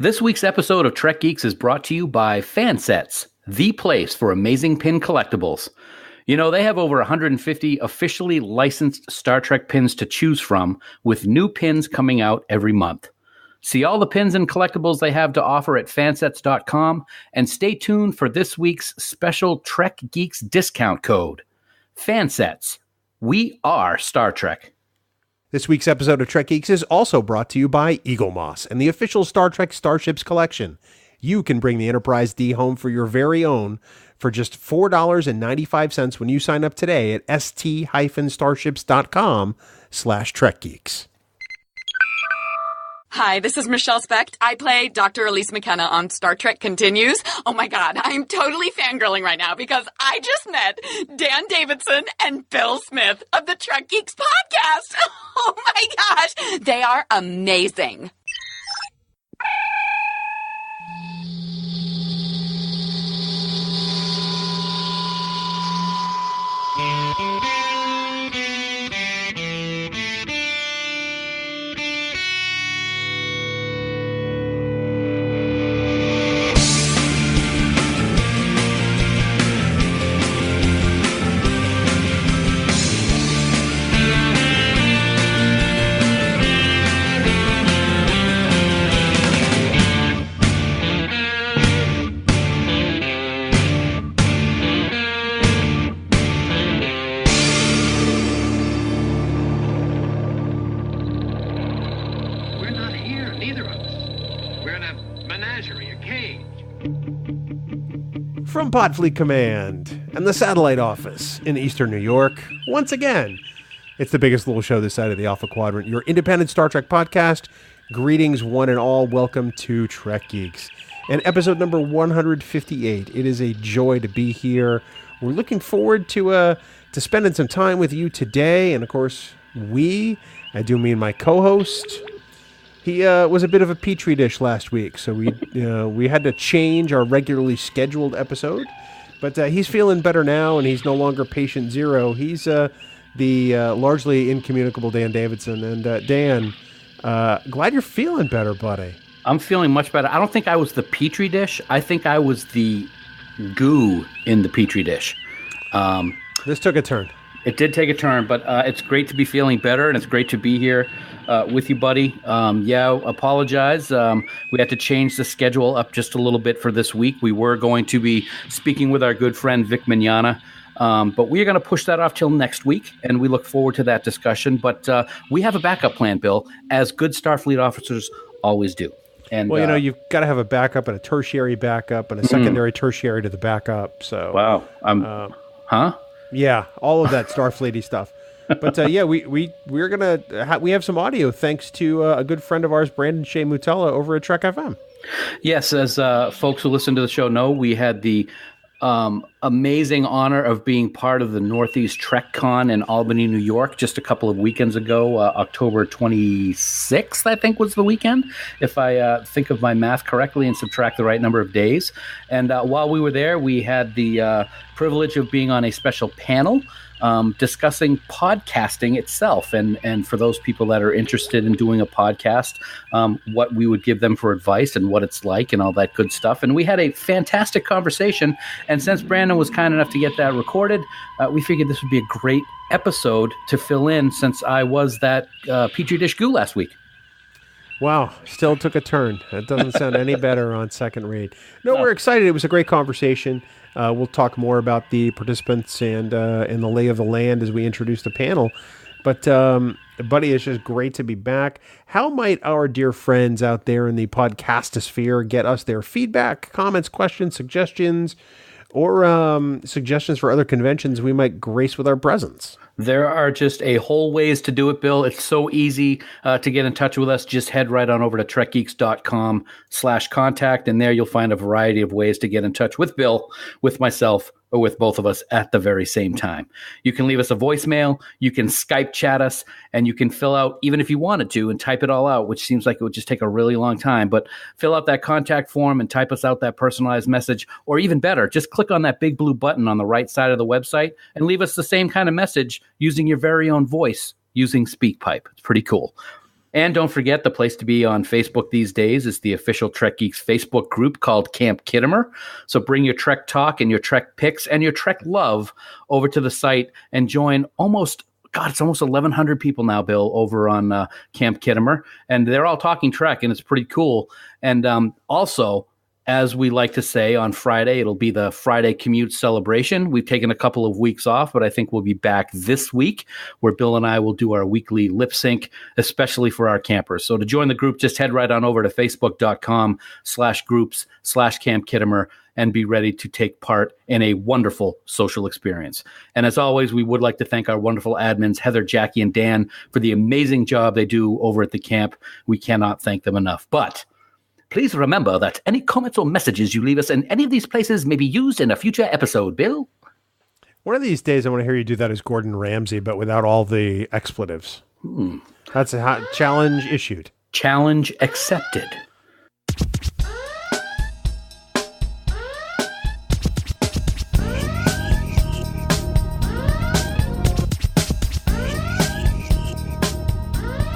This week's episode of Trek Geeks is brought to you by Fansets, the place for amazing pin collectibles. You know, they have over 150 officially licensed Star Trek pins to choose from, with new pins coming out every month. See all the pins and collectibles they have to offer at fansets.com, and stay tuned for this week's special Trek Geeks discount code. Fansets. We are Star Trek. This week's episode of Trek Geeks is also brought to you by Eagle Moss and the official Star Trek Starships collection. You can bring the Enterprise D home for your very own for just $4.95 when you sign up today at st-starships.com/trekgeeks. Hi, this is Michelle Specht. I play Dr. Elise McKenna on Star Trek Continues. Oh my God, I'm totally fangirling right now because I just met Dan Davidson and Bill Smith of the Trek Geeks podcast. Oh my gosh, they are amazing. From Pod Fleet Command and the Satellite Office in Eastern New York, once again, it's the biggest little show this side of the Alpha Quadrant, your independent Star Trek podcast. Greetings, one and all. Welcome to Trek Geeks and episode number 158. It is a joy to be here. We're looking forward to spending some time with you today, and of course, I do mean my co-host. He was a bit of a petri dish last week, so we had to change our regularly scheduled episode. But he's feeling better now, and he's no longer patient zero. He's the largely incommunicable Dan Davidson. And Dan, glad you're feeling better, buddy. I'm feeling much better. I don't think I was the petri dish. I think I was the goo in the petri dish. This took a turn. It did take a turn, but it's great to be feeling better, and it's great to be here with you, buddy. Apologize. We had to change the schedule up just a little bit for this week. We were going to be speaking with our good friend Vic Mignogna, but we're going to push that off till next week, and we look forward to that discussion. But we have a backup plan, Bill, as good Starfleet officers always do. And, well, you've got to have a backup and a tertiary backup and a secondary tertiary to the backup. So wow, huh? Yeah, all of that Starfleety stuff. But we're gonna we have some audio thanks to a good friend of ours, Brandon-Shea Mutala, over at Trek FM. Yes, as folks who listen to the show know, we had the amazing honor of being part of the Northeast TrekCon in Albany, New York, just a couple of weekends ago. October 26th, I think, was the weekend, if I think of my math correctly and subtract the right number of days. And while we were there, we had the privilege of being on a special panel discussing podcasting itself, and for those people that are interested in doing a podcast, what we would give them for advice and what it's like and all that good stuff. And we had a fantastic conversation, and since Brandon was kind enough to get that recorded, we figured this would be a great episode to fill in, since I was that petri dish goo last week. Wow, still took a turn. That doesn't sound any better on second read. No, we're excited. It was a great conversation. We'll talk more about the participants and the lay of the land as we introduce the panel. But, buddy, it's just great to be back. How might our dear friends out there in the podcastosphere get us their feedback, comments, questions, suggestions, or suggestions for other conventions we might grace with our presence? There are just a whole ways to do it, Bill. It's so easy to get in touch with us. Just head right on over to trekgeeks.com/contact, and there you'll find a variety of ways to get in touch with Bill, with myself, or with both of us at the very same time. You can leave us a voicemail, you can Skype chat us, and you can fill out, even if you wanted to, and type it all out, which seems like it would just take a really long time, but fill out that contact form and type us out that personalized message, or even better, just click on that big blue button on the right side of the website and leave us the same kind of message using your very own voice using SpeakPipe. It's pretty cool. And don't forget, the place to be on Facebook these days is the official Trek Geeks Facebook group called Camp Kittimer. So bring your Trek talk and your Trek pics and your Trek love over to the site and join it's almost 1,100 people now, Bill, over on Camp Kittimer. And they're all talking Trek, and it's pretty cool. And also, as we like to say, on Friday, it'll be the Friday commute celebration. We've taken a couple of weeks off, but I think we'll be back this week where Bill and I will do our weekly lip sync, especially for our campers. So to join the group, just head right on over to facebook.com/groups/Camp Kittimer and be ready to take part in a wonderful social experience. And as always, we would like to thank our wonderful admins, Heather, Jackie, and Dan, for the amazing job they do over at the camp. We cannot thank them enough. But please remember that any comments or messages you leave us in any of these places may be used in a future episode, Bill. One of these days, I want to hear you do that as Gordon Ramsay, but without all the expletives. That's a hot challenge issued. Challenge accepted.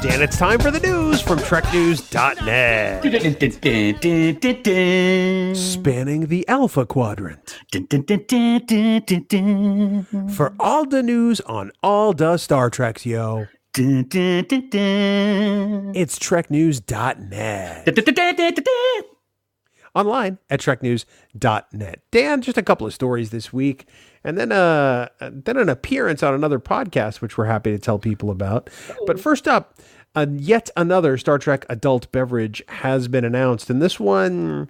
And it's time for the news from TrekNews.net. Spanning the Alpha Quadrant. For all the news on all the Star Treks, yo. It's TrekNews.net. Online at TrekNews.net. Dan, just a couple of stories this week, and then an appearance on another podcast, which we're happy to tell people about. But first up, yet another Star Trek adult beverage has been announced, and this one,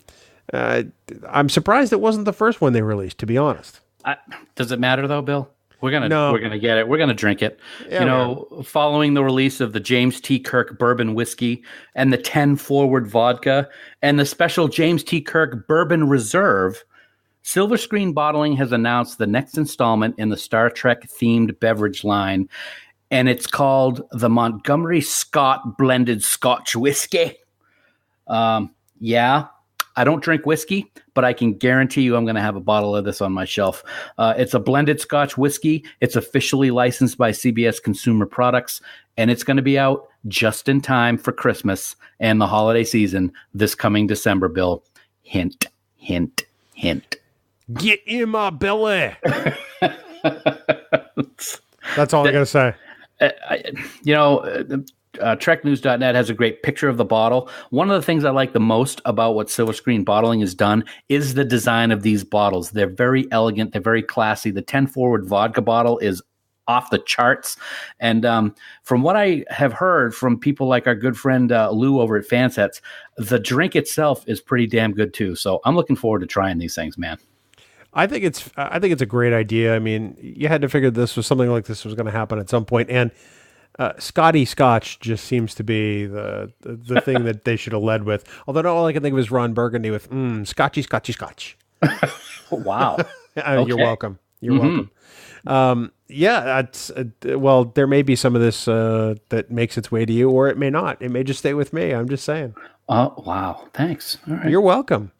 I'm surprised it wasn't the first one they released, to be honest. Does it matter though, Bill? We're gonna get it. We're gonna drink it. Yeah, following the release of the James T. Kirk Bourbon Whiskey and the 10 Forward Vodka and the special James T. Kirk Bourbon Reserve, Silver Screen Bottling has announced the next installment in the Star Trek themed beverage line, and it's called the Montgomery Scott Blended Scotch Whiskey. I don't drink whiskey, but I can guarantee you I'm going to have a bottle of this on my shelf. It's a blended Scotch whiskey. It's officially licensed by CBS Consumer Products, and it's going to be out just in time for Christmas and the holiday season this coming December, Bill. Hint, hint, hint. Get in my belly. That's all I got to say. TrekNews.net has a great picture of the bottle. One of the things I like the most about what Silver Screen Bottling has done is the design of these bottles. They're very elegant. They're very classy. The 10 Forward Vodka bottle is off the charts. And from what I have heard from people like our good friend Lou over at Fansets, the drink itself is pretty damn good too. So I'm looking forward to trying these things, man. I think it's a great idea. I mean, you had to figure something like this was going to happen at some point, and Scotty Scotch just seems to be the thing that they should have led with. Although all I can think of is Ron Burgundy with Scotchy. Wow. Okay. You're welcome. Welcome. Well, there may be some of this that makes its way to you, or it may not. It may just stay with me. I'm just saying. Oh, wow. Thanks. All right. You're welcome.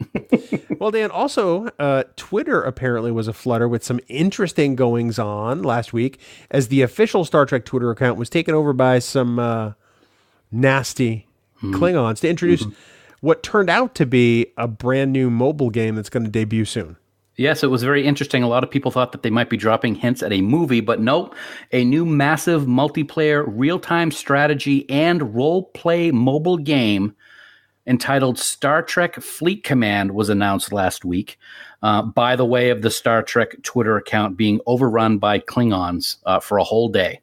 Well, Dan, also, Twitter apparently was aflutter with some interesting goings on last week as the official Star Trek Twitter account was taken over by some nasty Klingons to introduce what turned out to be a brand new mobile game that's going to debut soon. Yes, it was very interesting. A lot of people thought that they might be dropping hints at a movie, but nope. A new massive multiplayer real-time strategy and role-play mobile game entitled Star Trek Fleet Command was announced last week, by the way of the Star Trek Twitter account being overrun by Klingons for a whole day.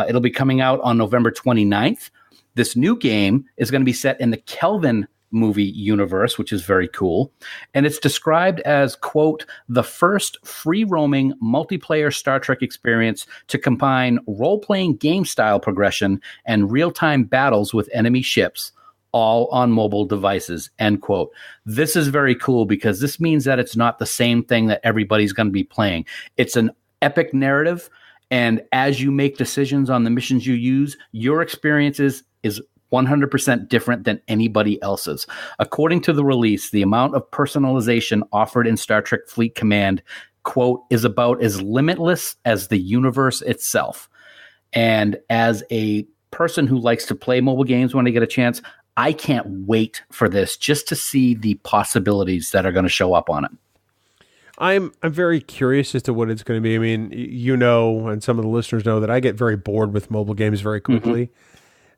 It'll be coming out on November 29th. This new game is going to be set in the Kelvin movie universe, which is very cool. And it's described as, quote, the first free-roaming multiplayer Star Trek experience to combine role-playing game-style progression and real-time battles with enemy ships, all on mobile devices, end quote. This is very cool because this means that it's not the same thing that everybody's going to be playing. It's an epic narrative, and as you make decisions on the missions you use, your experiences is 100% different than anybody else's. According to the release, the amount of personalization offered in Star Trek Fleet Command, quote, is about as limitless as the universe itself. And as a person who likes to play mobile games when I get a chance, I can't wait for this just to see the possibilities that are going to show up on it. I'm very curious as to what it's going to be. I mean, you know, and some of the listeners know that I get very bored with mobile games very quickly. Mm-hmm.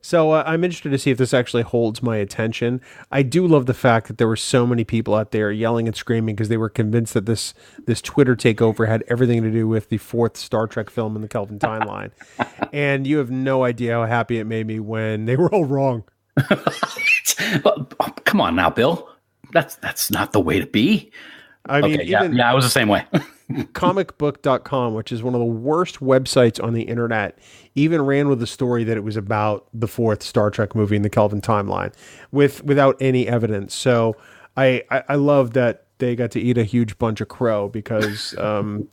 So I'm interested to see if this actually holds my attention. I do love the fact that there were so many people out there yelling and screaming because they were convinced that this Twitter takeover had everything to do with the 4th Star Trek film in the Kelvin timeline. And you have no idea how happy it made me when they were all wrong. Come on now, Bill. That's not the way to be. I mean, okay, yeah, I was the same way. Comicbook.com, which is one of the worst websites on the internet, even ran with a story that it was about the 4th Star Trek movie in the Kelvin timeline without any evidence. So I love that they got to eat a huge bunch of crow because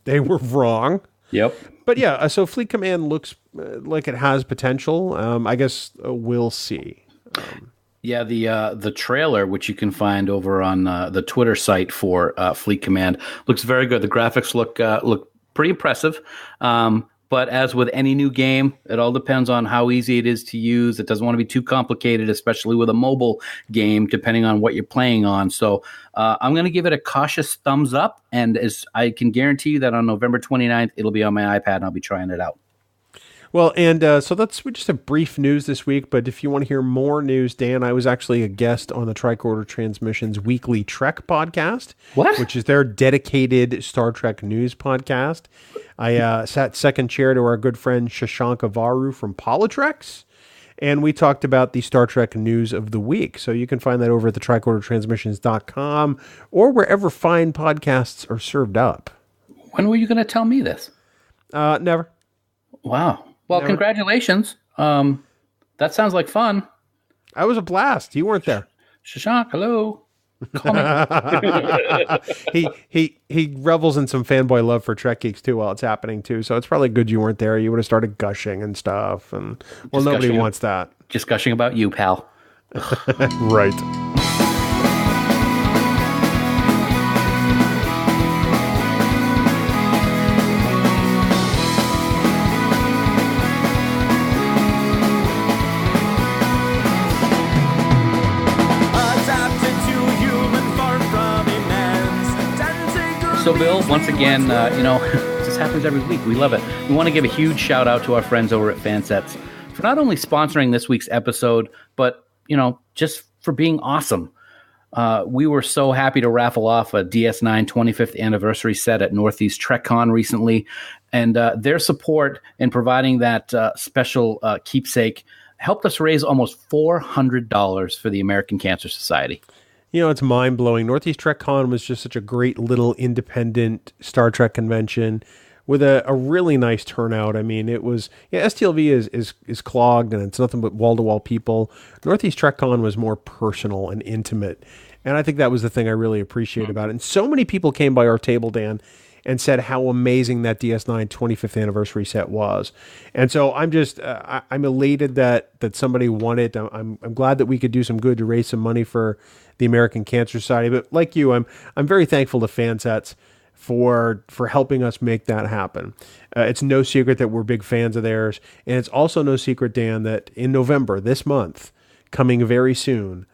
they were wrong. Yep. But yeah, so Fleet Command looks like it has potential. I guess we'll see. Yeah, the trailer, which you can find over on the Twitter site for Fleet Command, looks very good. The graphics look pretty impressive. But as with any new game, it all depends on how easy it is to use. It doesn't want to be too complicated, especially with a mobile game, depending on what you're playing on. So I'm going to give it a cautious thumbs up. And as I can guarantee you that on November 29th, it'll be on my iPad and I'll be trying it out. Well, and so that's just a brief news this week, but if you want to hear more news, Dan, I was actually a guest on the Tricorder Transmissions weekly Trek podcast, which is their dedicated Star Trek news podcast. I sat second chair to our good friend Shashank Avaru from Politrex, and we talked about the Star Trek news of the week. So you can find that over at the tricordertransmissions.com or wherever fine podcasts are served up. When were you going to tell me this? Never. Wow. Well, Congratulations. That sounds like fun. I was a blast. You weren't there. Shashank, hello. Call me. he revels in some fanboy love for Trek Geeks too while it's happening too. So it's probably good you weren't there. You would have started gushing and stuff. And well, nobody wants that. Just gushing about you, pal. Right. So, Bill, once again, this happens every week. We love it. We want to give a huge shout out to our friends over at Fansets for not only sponsoring this week's episode, but, just for being awesome. We were so happy to raffle off a DS9 25th anniversary set at Northeast TrekCon recently, and their support in providing that special keepsake helped us raise almost $400 for the American Cancer Society. It's mind-blowing. Northeast TrekCon was just such a great little independent Star Trek convention with a really nice turnout. I mean, it was, STLV is clogged and it's nothing but wall-to-wall people. Northeast TrekCon was more personal and intimate. And I think that was the thing I really appreciate about it. And so many people came by our table, Dan, and said how amazing that DS9 25th anniversary set was. And so I'm just, I'm elated that somebody won it. I'm glad that we could do some good to raise some money for the American Cancer Society. But like you, I'm very thankful to Fansets for helping us make that happen. It's no secret that we're big fans of theirs. And it's also no secret, Dan, that in November, this month, coming very soon,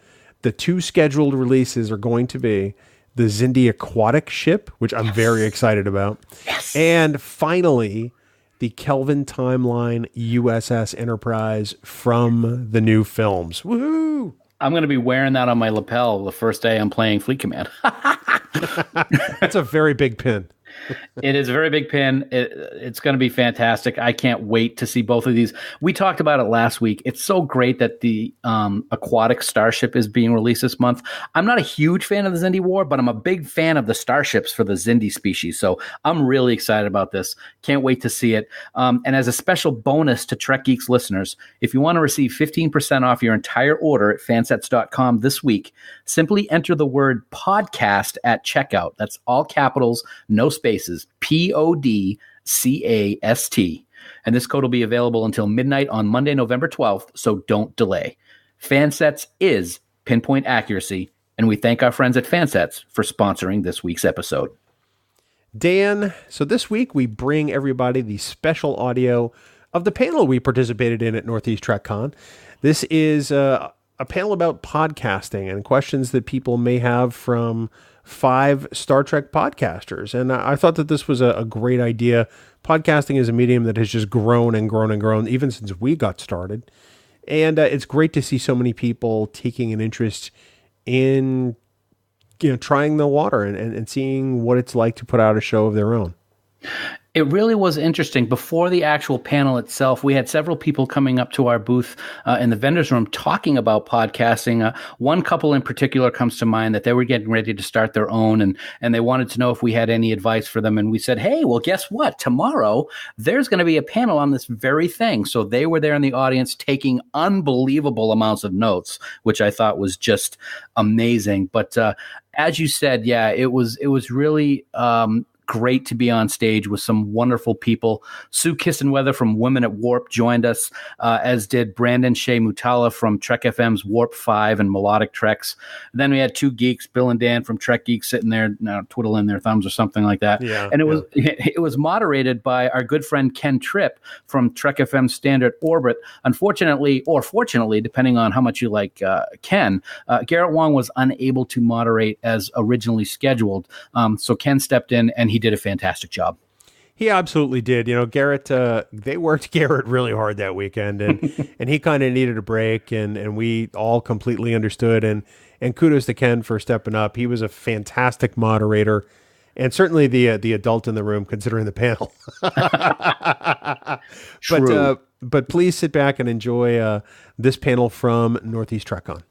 the 2 scheduled releases are going to be the Xindi Aquatic ship, which I'm very excited about. Yes. And finally, the Kelvin Timeline USS Enterprise from the new films. Woohoo! I'm going to be wearing that on my lapel the first day I'm playing Fleet Command. That's a very big pin. It is a very big pin. It's going to be fantastic. I can't wait to see both of these. We talked about it last week. It's so great that the aquatic starship is being released this month. I'm not a huge fan of the Xindi War, but I'm a big fan of the starships for the Xindi species. So I'm really excited about this. Can't wait to see it. And as a special bonus to Trek Geeks listeners, if you want to receive 15% off your entire order at fansets.com this week, simply enter the word podcast at checkout. That's all capitals, no spaces, PODCAST. And this code will be available until midnight on Monday, November 12th, so don't delay. Fansets is pinpoint accuracy, and we thank our friends at Fansets for sponsoring this week's episode. Dan, so this week we bring everybody the special audio of the panel we participated in at Northeast TrekCon. This is a panel about podcasting and questions that people may have from 5 Star Trek podcasters. And I thought that this was a great idea. Podcasting is a medium that has just grown and grown and grown, even since we got started. And it's great to see so many people taking an interest in, trying the water and seeing what it's like to put out a show of their own. It really was interesting. Before the actual panel itself, we had several people coming up to our booth in the vendor's room talking about podcasting. One couple in particular comes to mind that they were getting ready to start their own, and they wanted to know if we had any advice for them. And we said, hey, well, guess what? Tomorrow, there's going to be a panel on this very thing. So they were there in the audience taking unbelievable amounts of notes, which I thought was just amazing. But as you said, yeah, it was really great to be on stage with some wonderful people. Sue Kisenwether from Women at Warp joined us, as did Brandon-Shea Mutala from Trek FM's Warp 5 and Melodic Treks. And then we had 2 geeks, Bill and Dan from Trek Geeks, sitting there twiddling their thumbs or something like that. Yeah, and it was moderated by our good friend Ken Tripp from Trek FM's Standard Orbit. Unfortunately, or fortunately, depending on how much you like Ken, Garrett Wong was unable to moderate as originally scheduled. So Ken stepped in, and he did a fantastic job. He absolutely did. Garrett, they worked Garrett really hard that weekend, and and he kind of needed a break, and we all completely understood. And kudos to Ken for stepping up. He was a fantastic moderator, and certainly the adult in the room, considering the panel. But please sit back and enjoy this panel from Northeast TrekCon.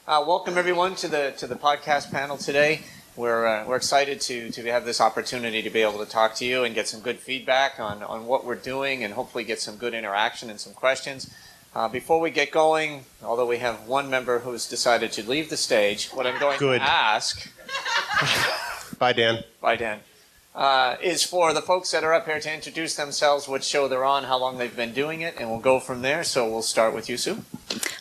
Welcome everyone to the podcast panel today. We're excited to have this opportunity to be able to talk to you and get some good feedback on what we're doing and hopefully get some good interaction and some questions. Before we get going, although we have one member who's decided to leave the stage, what I'm going to ask... Bye, Dan. Bye, Dan. Is for the folks that are up here to introduce themselves, what show they're on, how long they've been doing it, and we'll go from there. So we'll start with you, Sue.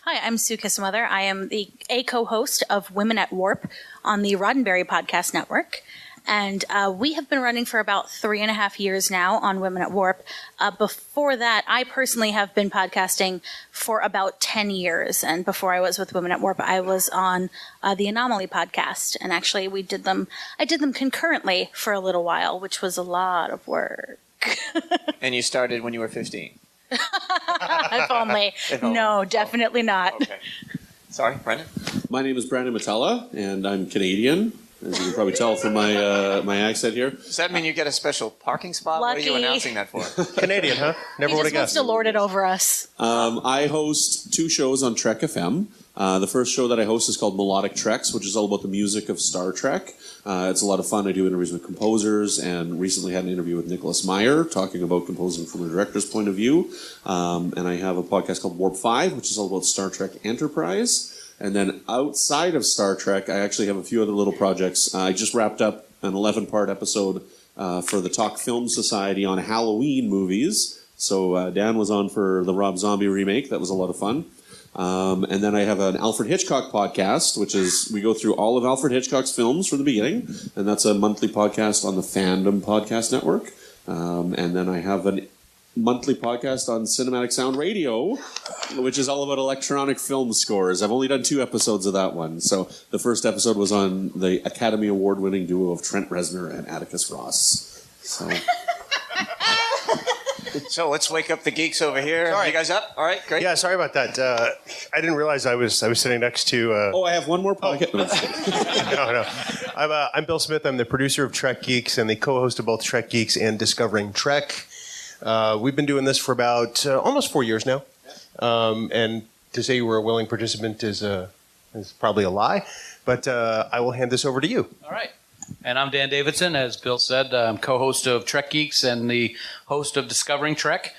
Hi, I'm Sue Kisenwether. I am a co-host of Women at Warp on the Roddenberry Podcast Network. And we have been running for about 3.5 years now on Women at Warp. Before that, I personally have been podcasting for about 10 years. And before I was with Women at Warp, I was on the Anomaly podcast. And actually, I did them concurrently for a little while, which was a lot of work. And you started when you were 15? If only. No, definitely not. Okay. Sorry, Brandon? My name is Brandon Mutala, and I'm Canadian. As you can probably tell from my accent here. Does that mean you get a special parking spot? Lucky. What are you announcing that for? Canadian, huh? Never would have guessed. He just wants to lord it over us. I host 2 shows on Trek FM. The first show that I host is called Melodic Treks, which is all about the music of Star Trek. It's a lot of fun. I do interviews with composers, and recently had an interview with Nicholas Meyer talking about composing from a director's point of view. And I have a podcast called Warp 5, which is all about Star Trek Enterprise. And then outside of Star Trek, I actually have a few other little projects. I just wrapped up an 11-part episode for the Talk Film Society on Halloween movies. So Dan was on for the Rob Zombie remake. That was a lot of fun. And then I have an Alfred Hitchcock podcast, which is we go through all of Alfred Hitchcock's films from the beginning. And that's a monthly podcast on the Fandom Podcast Network. And then I have an monthly podcast on Cinematic Sound Radio, which is all about electronic film scores. I've only done 2 episodes of that one. So the first episode was on the Academy Award-winning duo of Trent Reznor and Atticus Ross. So let's wake up the geeks over here. Sorry. You guys up? All right, great. Yeah, sorry about that. I didn't realize I was sitting next to... I have one more podcast. No. I'm Bill Smith. I'm the producer of Trek Geeks and the co-host of both Trek Geeks and Discovering Trek. We've been doing this for about almost 4 years now. And to say you were a willing participant is probably a lie. But I will hand this over to you. All right. And I'm Dan Davidson. As Bill said, I'm co-host of Trek Geeks and the host of Discovering Trek.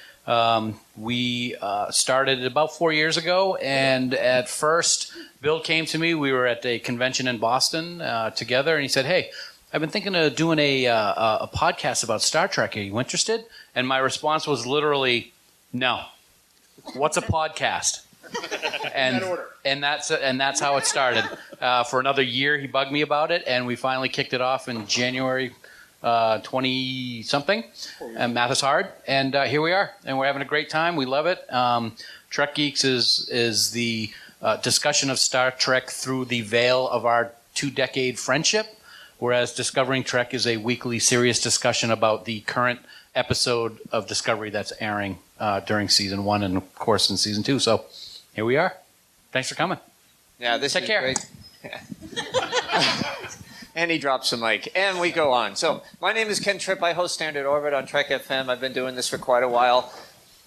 We started about 4 years ago, and at first, Bill came to me. We were at a convention in Boston together, and he said, hey, I've been thinking of doing a podcast about Star Trek. Are you interested? And my response was literally, no. What's a podcast? And that's how it started. For another year, he bugged me about it, and we finally kicked it off in January 20-something, and math is hard. And here we are, and we're having a great time. We love it. Trek Geeks is the discussion of Star Trek through the veil of our 2-decade friendship, whereas Discovering Trek is a weekly serious discussion about the current episode of Discovery that's airing during Season 1 and, of course, in Season 2. So here we are. Thanks for coming. Yeah, this Take is care. Great. And he drops the mic, and we go on. So my name is Ken Tripp. I host Standard Orbit on Trek FM. I've been doing this for quite a while.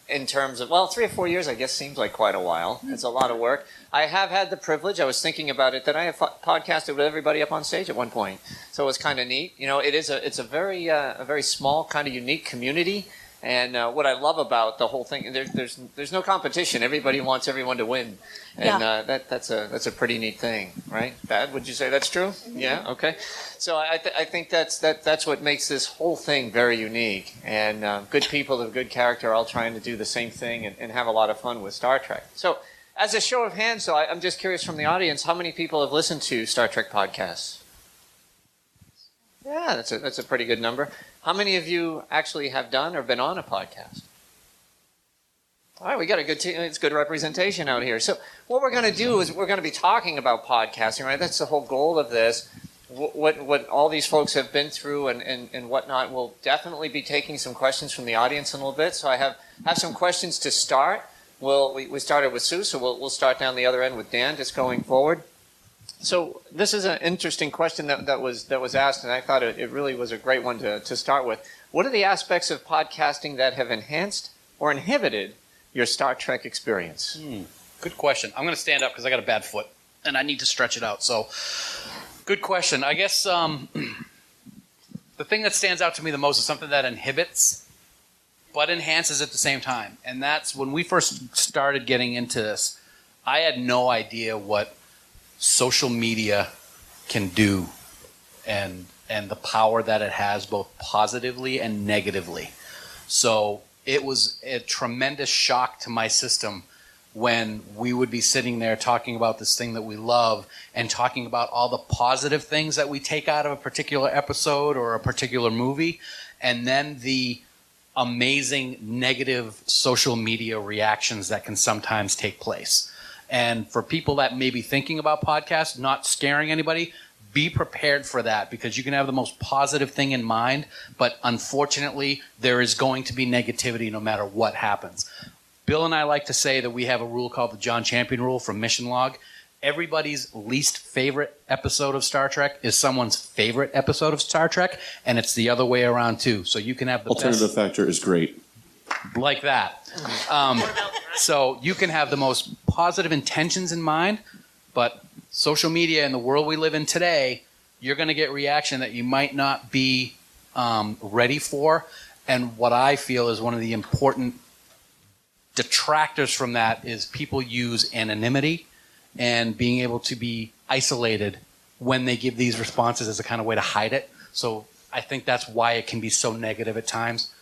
In terms of, 3 or 4 years, I guess seems like quite a while. It's a lot of work. I have had the privilege, I was thinking about it, that I have podcasted with everybody up on stage at one point. So it was kind of neat. You know, it's a very small, kind of unique community. And what I love about the whole thing, there's no competition. Everybody wants everyone to win. And that's a pretty neat thing, right? Dad, would you say that's true? Yeah, okay. So I think that's what makes this whole thing very unique. And good people of good character are all trying to do the same thing and have a lot of fun with Star Trek. So as a show of hands, though, I'm just curious from the audience, how many people have listened to Star Trek podcasts? Yeah, that's a pretty good number. How many of you actually have done or been on a podcast? All right, we got a good team. It's good representation out here. So what we're going to do is we're going to be talking about podcasting, right? That's the whole goal of this. What all these folks have been through and whatnot. We'll definitely be taking some questions from the audience in a little bit. So I have some questions to start. We started with Sue, so we'll start down the other end with Dan, just going forward. So this is an interesting question that was asked, and I thought it really was a great one to start with. What are the aspects of podcasting that have enhanced or inhibited your Star Trek experience? Good question. I'm going to stand up because I got a bad foot, and I need to stretch it out. So, good question. I guess the thing that stands out to me the most is something that inhibits but enhances at the same time. And that's when we first started getting into this, I had no idea what social media can do and the power that it has both positively and negatively. So it was a tremendous shock to my system when we would be sitting there talking about this thing that we love and talking about all the positive things that we take out of a particular episode or a particular movie, and then the amazing negative social media reactions that can sometimes take place. And for people that may be thinking about podcasts, not scaring anybody, be prepared for that, because you can have the most positive thing in mind, but unfortunately, there is going to be negativity no matter what happens. Bill and I like to say that we have a rule called the John Champion Rule from Mission Log. Everybody's least favorite episode of Star Trek is someone's favorite episode of Star Trek, and it's the other way around too. So you can have the Alternative factor is great. Like that. So you can have the most positive intentions in mind, but social media and the world we live in today, you're going to get reaction that you might not be ready for. And what I feel is one of the important detractors from that is people use anonymity and being able to be isolated when they give these responses as a kind of way to hide it. So I think that's why it can be so negative at times.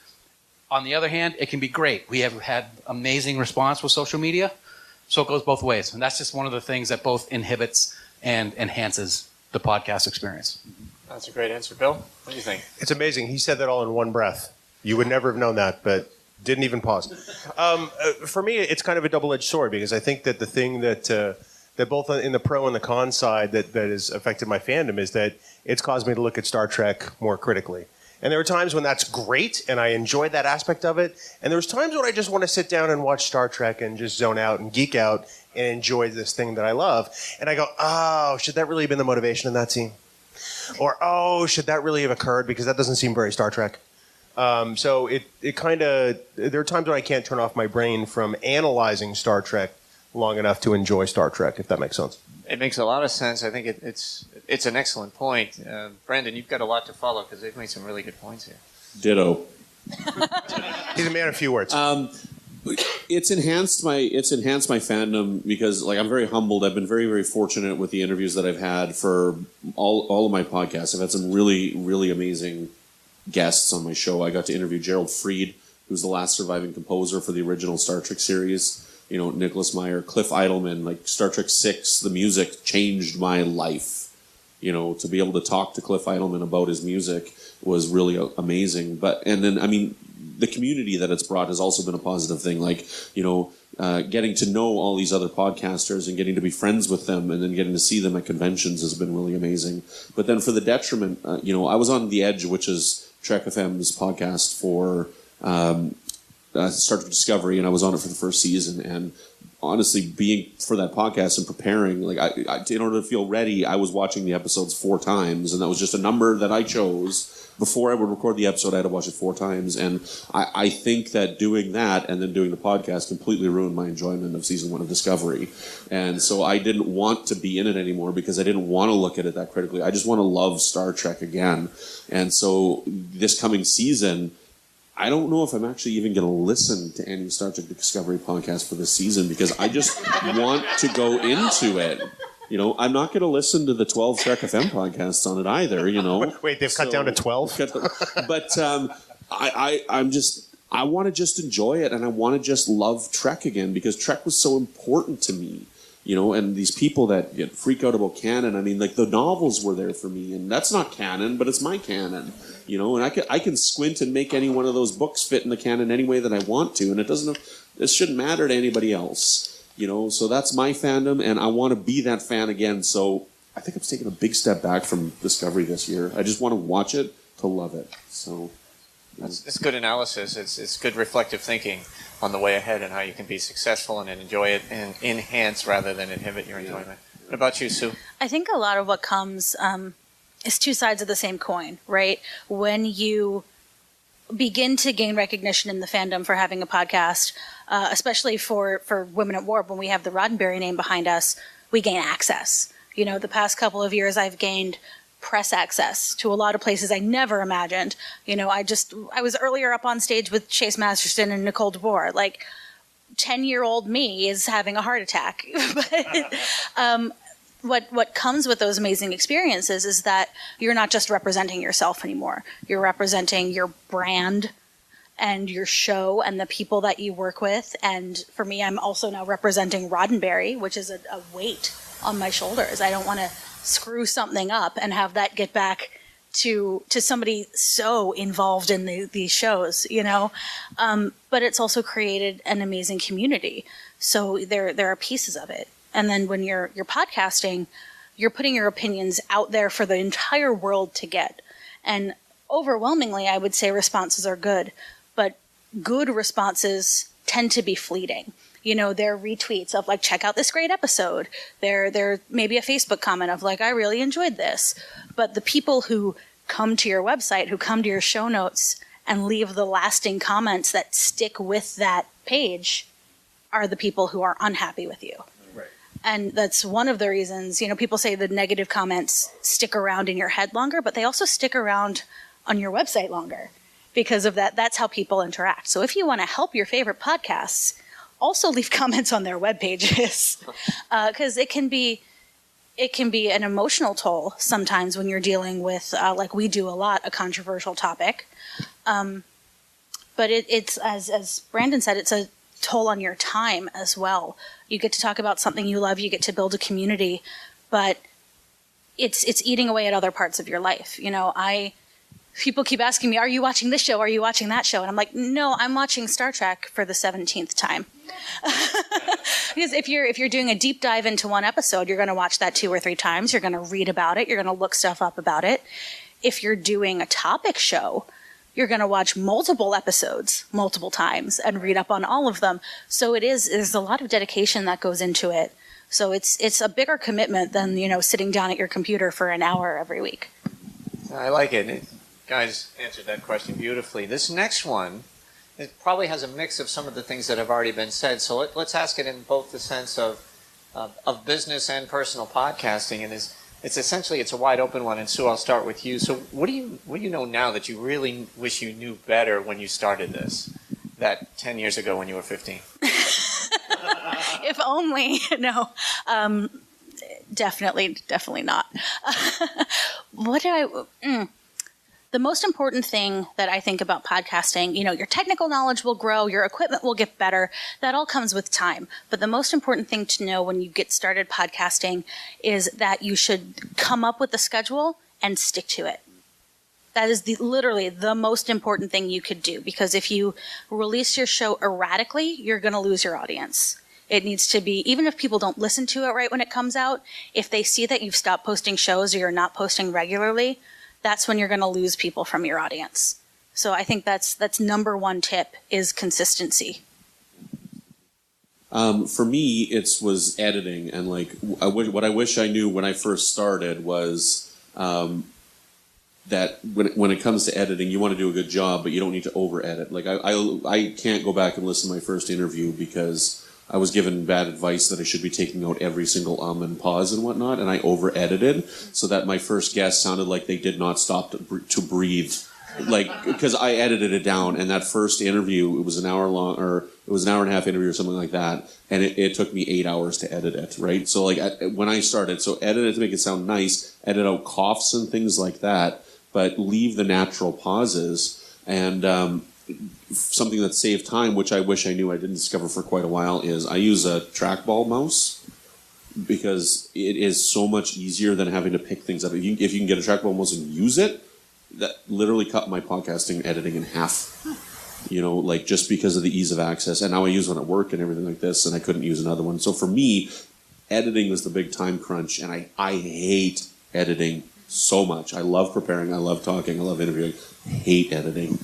On the other hand, it can be great. We have had amazing response with social media, so it goes both ways. And that's just one of the things that both inhibits and enhances the podcast experience. That's a great answer. Bill, what do you think? It's amazing. He said that all in one breath. You would never have known that, but didn't even pause. For me, it's kind of a double-edged sword, because I think that the thing that both in the pro and the con side that has affected my fandom is that it's caused me to look at Star Trek more critically. And there are times when that's great, and I enjoyed that aspect of it. And there's times when I just want to sit down and watch Star Trek and just zone out and geek out and enjoy this thing that I love. And I go, oh, should that really have been the motivation in that scene? Or, oh, should that really have occurred? Because that doesn't seem very Star Trek. So it kind of, there are times when I can't turn off my brain from analyzing Star Trek long enough to enjoy Star Trek, if that makes sense. It makes a lot of sense. I think it's an excellent point. Brandon, you've got a lot to follow because they've made some really good points here. Ditto. He's a man of few words. It's enhanced my fandom because, like, I'm very humbled. I've been very, very fortunate with the interviews that I've had for all of my podcasts. I've had some really, really amazing guests on my show. I got to interview Gerald Fried, who's the last surviving composer for the original Star Trek series. You know, Nicholas Meyer, Cliff Idleman, like Star Trek VI, the music changed my life. To be able to talk to Cliff Eidelman about his music was really amazing. And then, the community that it's brought has also been a positive thing. Like, getting to know all these other podcasters and getting to be friends with them and then getting to see them at conventions has been really amazing. But then for the detriment, I was on The Edge, which is Trek FM's podcast for Star Trek Discovery, and I was on it for the first season. And honestly, being for that podcast and preparing, like in order to feel ready, I was watching the episodes 4 times, and that was just a number that I chose. Before I would record the episode, I had to watch it 4 times, and I think that doing that and then doing the podcast completely ruined my enjoyment of season 1 of Discovery. And so I didn't want to be in it anymore because I didn't want to look at it that critically. I just want to love Star Trek again. And so this coming season, I don't know if I'm actually even going to listen to any Star Trek Discovery podcast for this season because I just want to go into it. I'm not going to listen to the 12 Trek FM podcasts on it either, Wait, they've cut down to 12? But I want to just enjoy it, and I want to just love Trek again because Trek was so important to me, and these people that get freak out about canon, the novels were there for me, and that's not canon, but it's my canon, and I can squint and make any one of those books fit in the canon any way that I want to, and it shouldn't matter to anybody else. So that's my fandom, and I want to be that fan again. So I think I'm taking a big step back from Discovery this year. I just want to watch it to love it. So it's good analysis. It's good reflective thinking on the way ahead and how you can be successful and enjoy it and enhance rather than inhibit your enjoyment. What about you, Sue? I think a lot of what comes is 2 sides of the same coin, right? When you begin to gain recognition in the fandom for having a podcast, especially for Women at Warp, when we have the Roddenberry name behind us, we gain access. The past couple of years I've gained press access to a lot of places I never imagined. I was earlier up on stage with Chase Masterson and Nicole DeBoer. Like, 10-year-old me is having a heart attack. But what comes with those amazing experiences is that you're not just representing yourself anymore. You're representing your brand and your show and the people that you work with. And for me, I'm also now representing Roddenberry, which is a weight on my shoulders. I don't want to screw something up and have that get back to somebody so involved in these shows, but it's also created an amazing community. So there are pieces of it. And then when you're podcasting, you're putting your opinions out there for the entire world to get. And overwhelmingly, I would say responses are good, but good responses tend to be fleeting. They're retweets of like, check out this great episode. They're maybe a Facebook comment of like, I really enjoyed this. But the people who come to your website, who come to your show notes and leave the lasting comments that stick with that page are the people who are unhappy with you. And that's one of the reasons, people say the negative comments stick around in your head longer, but they also stick around on your website longer because of that. That's how people interact. So if you want to help your favorite podcasts, also leave comments on their web pages because it can be an emotional toll sometimes when you're dealing with, like we do a lot, a controversial topic. But it's as Brandon said, it's a toll on your time as well. You get to talk about something you love, you get to build a community, but it's eating away at other parts of your life. People keep asking me, are you watching this show? Are you watching that show? And I'm like, no, I'm watching Star Trek for the 17th time. Because if you're doing a deep dive into one episode, you're going to watch that 2 or 3 times. You're going to read about it. You're going to look stuff up about it. If you're doing a topic show, you're going to watch multiple episodes multiple times and read up on all of them. So there's a lot of dedication that goes into it. So it's a bigger commitment than, sitting down at your computer for an hour every week. I like it. Guys answered that question beautifully. This next one, it probably has a mix of some of the things that have already been said. So let's ask it in both the sense of business and personal podcasting. And it's a wide open one. And Sue, I'll start with you. So what do you know now that you really wish you knew better when you started this, that 10 years ago when you were 15? If only. No. Definitely not. The The most important thing that I think about podcasting, your technical knowledge will grow, your equipment will get better. That all comes with time. But the most important thing to know when you get started podcasting is that you should come up with a schedule and stick to it. That is literally the most important thing you could do, because if you release your show erratically, you're going to lose your audience. It needs to be, even if people don't listen to it right when it comes out, if they see that you've stopped posting shows or you're not posting regularly, that's when you're going to lose people from your audience. So I think that's number one tip is consistency. For me, it was editing, and what I wish I knew when I first started was that when it comes to editing, you want to do a good job, but you don't need to over edit. I can't go back and listen to my first interview because I was given bad advice that I should be taking out every single and pause and whatnot, and I over-edited so that my first guest sounded like they did not stop to breathe. Because I edited it down, and that first interview, it was an hour long, or it was an hour and a half interview or something like that, and it took me 8 hours to edit it, right? So when I started, edit it to make it sound nice, edit out coughs and things like that, but leave the natural pauses, and something that saved time, which I wish I knew I didn't discover for quite a while, is I use a trackball mouse because it is so much easier than having to pick things up. If you can get a trackball mouse and use it, that literally cut my podcasting editing in half. Just because of the ease of access. And now I use one at work and everything like this, and I couldn't use another one. So for me, editing was the big time crunch, and I hate editing so much. I love preparing, I love talking, I love interviewing. I hate editing.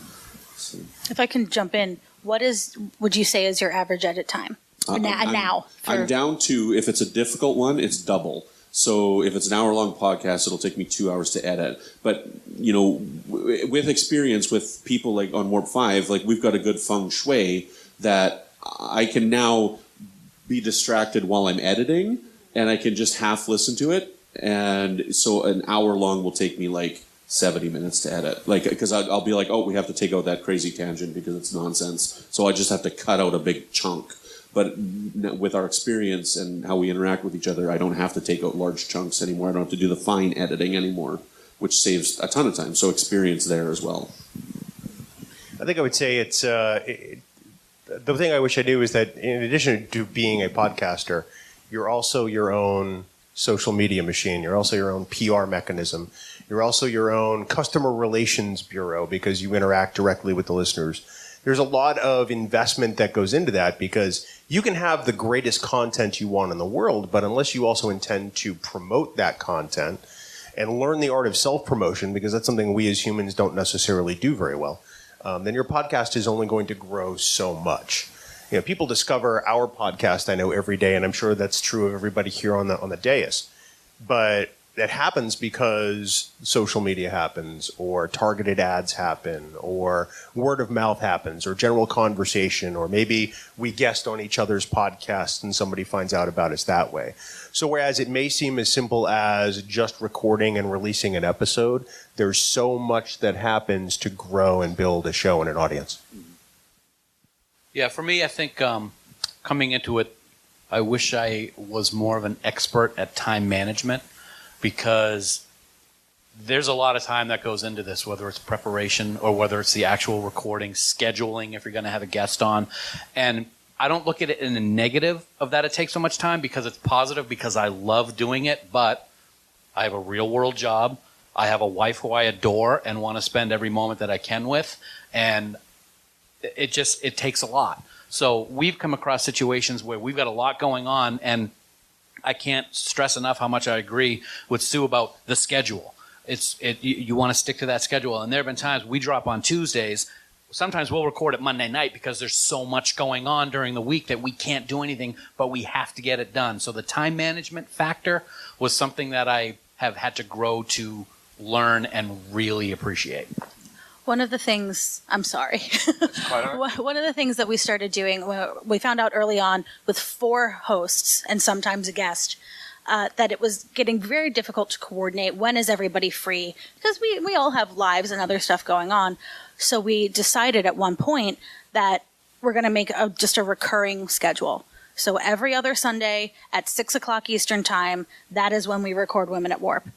So. If I can jump in, would you say is your average edit time? I'm down to, if it's a difficult one, it's double. So if it's an hour-long podcast, it'll take me 2 hours to edit. But, with experience with people on Warp 5, we've got a good feng shui that I can now be distracted while I'm editing, and I can just half listen to it. And so an hour-long will take me 70 minutes to edit. Because I'll be we have to take out that crazy tangent because it's nonsense. So I just have to cut out a big chunk. But with our experience and how we interact with each other, I don't have to take out large chunks anymore. I don't have to do the fine editing anymore, which saves a ton of time. So experience there as well. I think I would say it's the thing I wish I knew is that in addition to being a podcaster, you're also your own social media machine. You're also your own PR mechanism. You're also your own customer relations bureau because you interact directly with the listeners. There's a lot of investment that goes into that because you can have the greatest content you want in the world, but unless you also intend to promote that content and learn the art of self-promotion, because that's something we as humans don't necessarily do very well, then your podcast is only going to grow so much. People discover our podcast, I know, every day, and I'm sure that's true of everybody here on the dais. But that happens because social media happens, or targeted ads happen, or word of mouth happens, or general conversation, or maybe we guest on each other's podcasts and somebody finds out about us that way. So whereas it may seem as simple as just recording and releasing an episode, there's so much that happens to grow and build a show and an audience. Yeah, for me, I think coming into it, I wish I was more of an expert at time management, because there's a lot of time that goes into this, whether it's preparation or whether it's the actual recording, scheduling if you're going to have a guest on. And I don't look at it in a negative of that it takes so much time, because it's positive, because I love doing it, but I have a real world job. I have a wife who I adore and want to spend every moment that I can with, and it takes a lot. So we've come across situations where we've got a lot going on, and I can't stress enough how much I agree with Sue about the schedule. You want to stick to that schedule. And there have been times we drop on Tuesdays. Sometimes we'll record it Monday night because there's so much going on during the week that we can't do anything, but we have to get it done. So the time management factor was something that I have had to grow to learn and really appreciate. One of the things, I'm sorry, one of the things that we started doing, we found out early on with 4 hosts and sometimes a guest, that it was getting very difficult to coordinate. When is everybody free? Because we all have lives and other stuff going on. So we decided at one point that we're going to make just a recurring schedule. So every other Sunday at 6 o'clock Eastern time, that is when we record Women at Warp.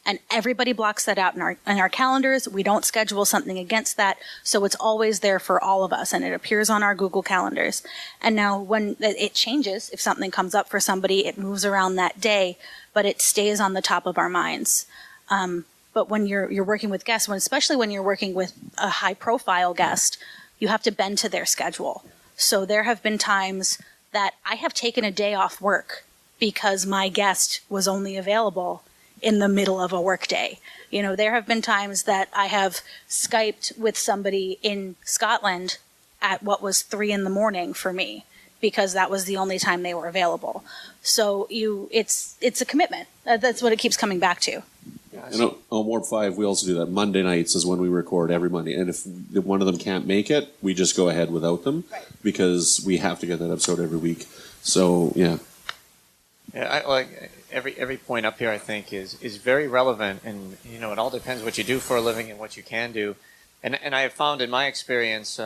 And everybody blocks that out in our calendars. We don't schedule something against that. So it's always there for all of us, and it appears on our Google calendars. And now when it changes, if something comes up for somebody, it moves around that day, but it stays on the top of our minds. But when you're working with guests, especially when you're working with a high-profile guest, you have to bend to their schedule. So there have been times that I have taken a day off work because my guest was only available in the middle of a work day. There have been times that I have Skyped with somebody in Scotland at what was 3 a.m. for me, because that was the only time they were available. So it's a commitment. That's what it keeps coming back to. And on Warp 5, we also do that. Monday nights is when we record every Monday. And if one of them can't make it, we just go ahead without them, because we have to get that episode every week. So, yeah. Yeah, every point up here, I think, is very relevant. And, it all depends what you do for a living and what you can do. And I have found in my experience,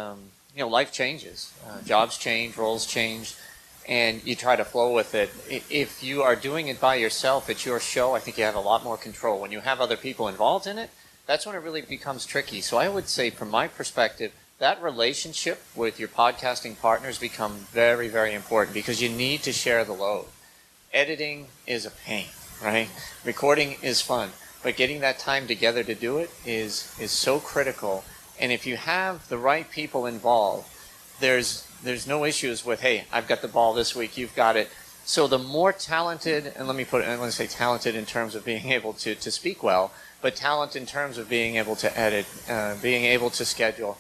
life changes. Jobs change, roles change. And you try to flow with it. If you are doing it by yourself, it's your show, I think you have a lot more control. When you have other people involved in it, that's when it really becomes tricky. So I would say, from my perspective, that relationship with your podcasting partners become very, very important, because you need to share the load. Editing is a pain, right? Recording is fun, but getting that time together to do it is so critical. And if you have the right people involved, there's no issues with, hey, I've got the ball this week, you've got it. So the more talented, and I'm going to say talented in terms of being able to speak well, but talent in terms of being able to edit, being able to schedule,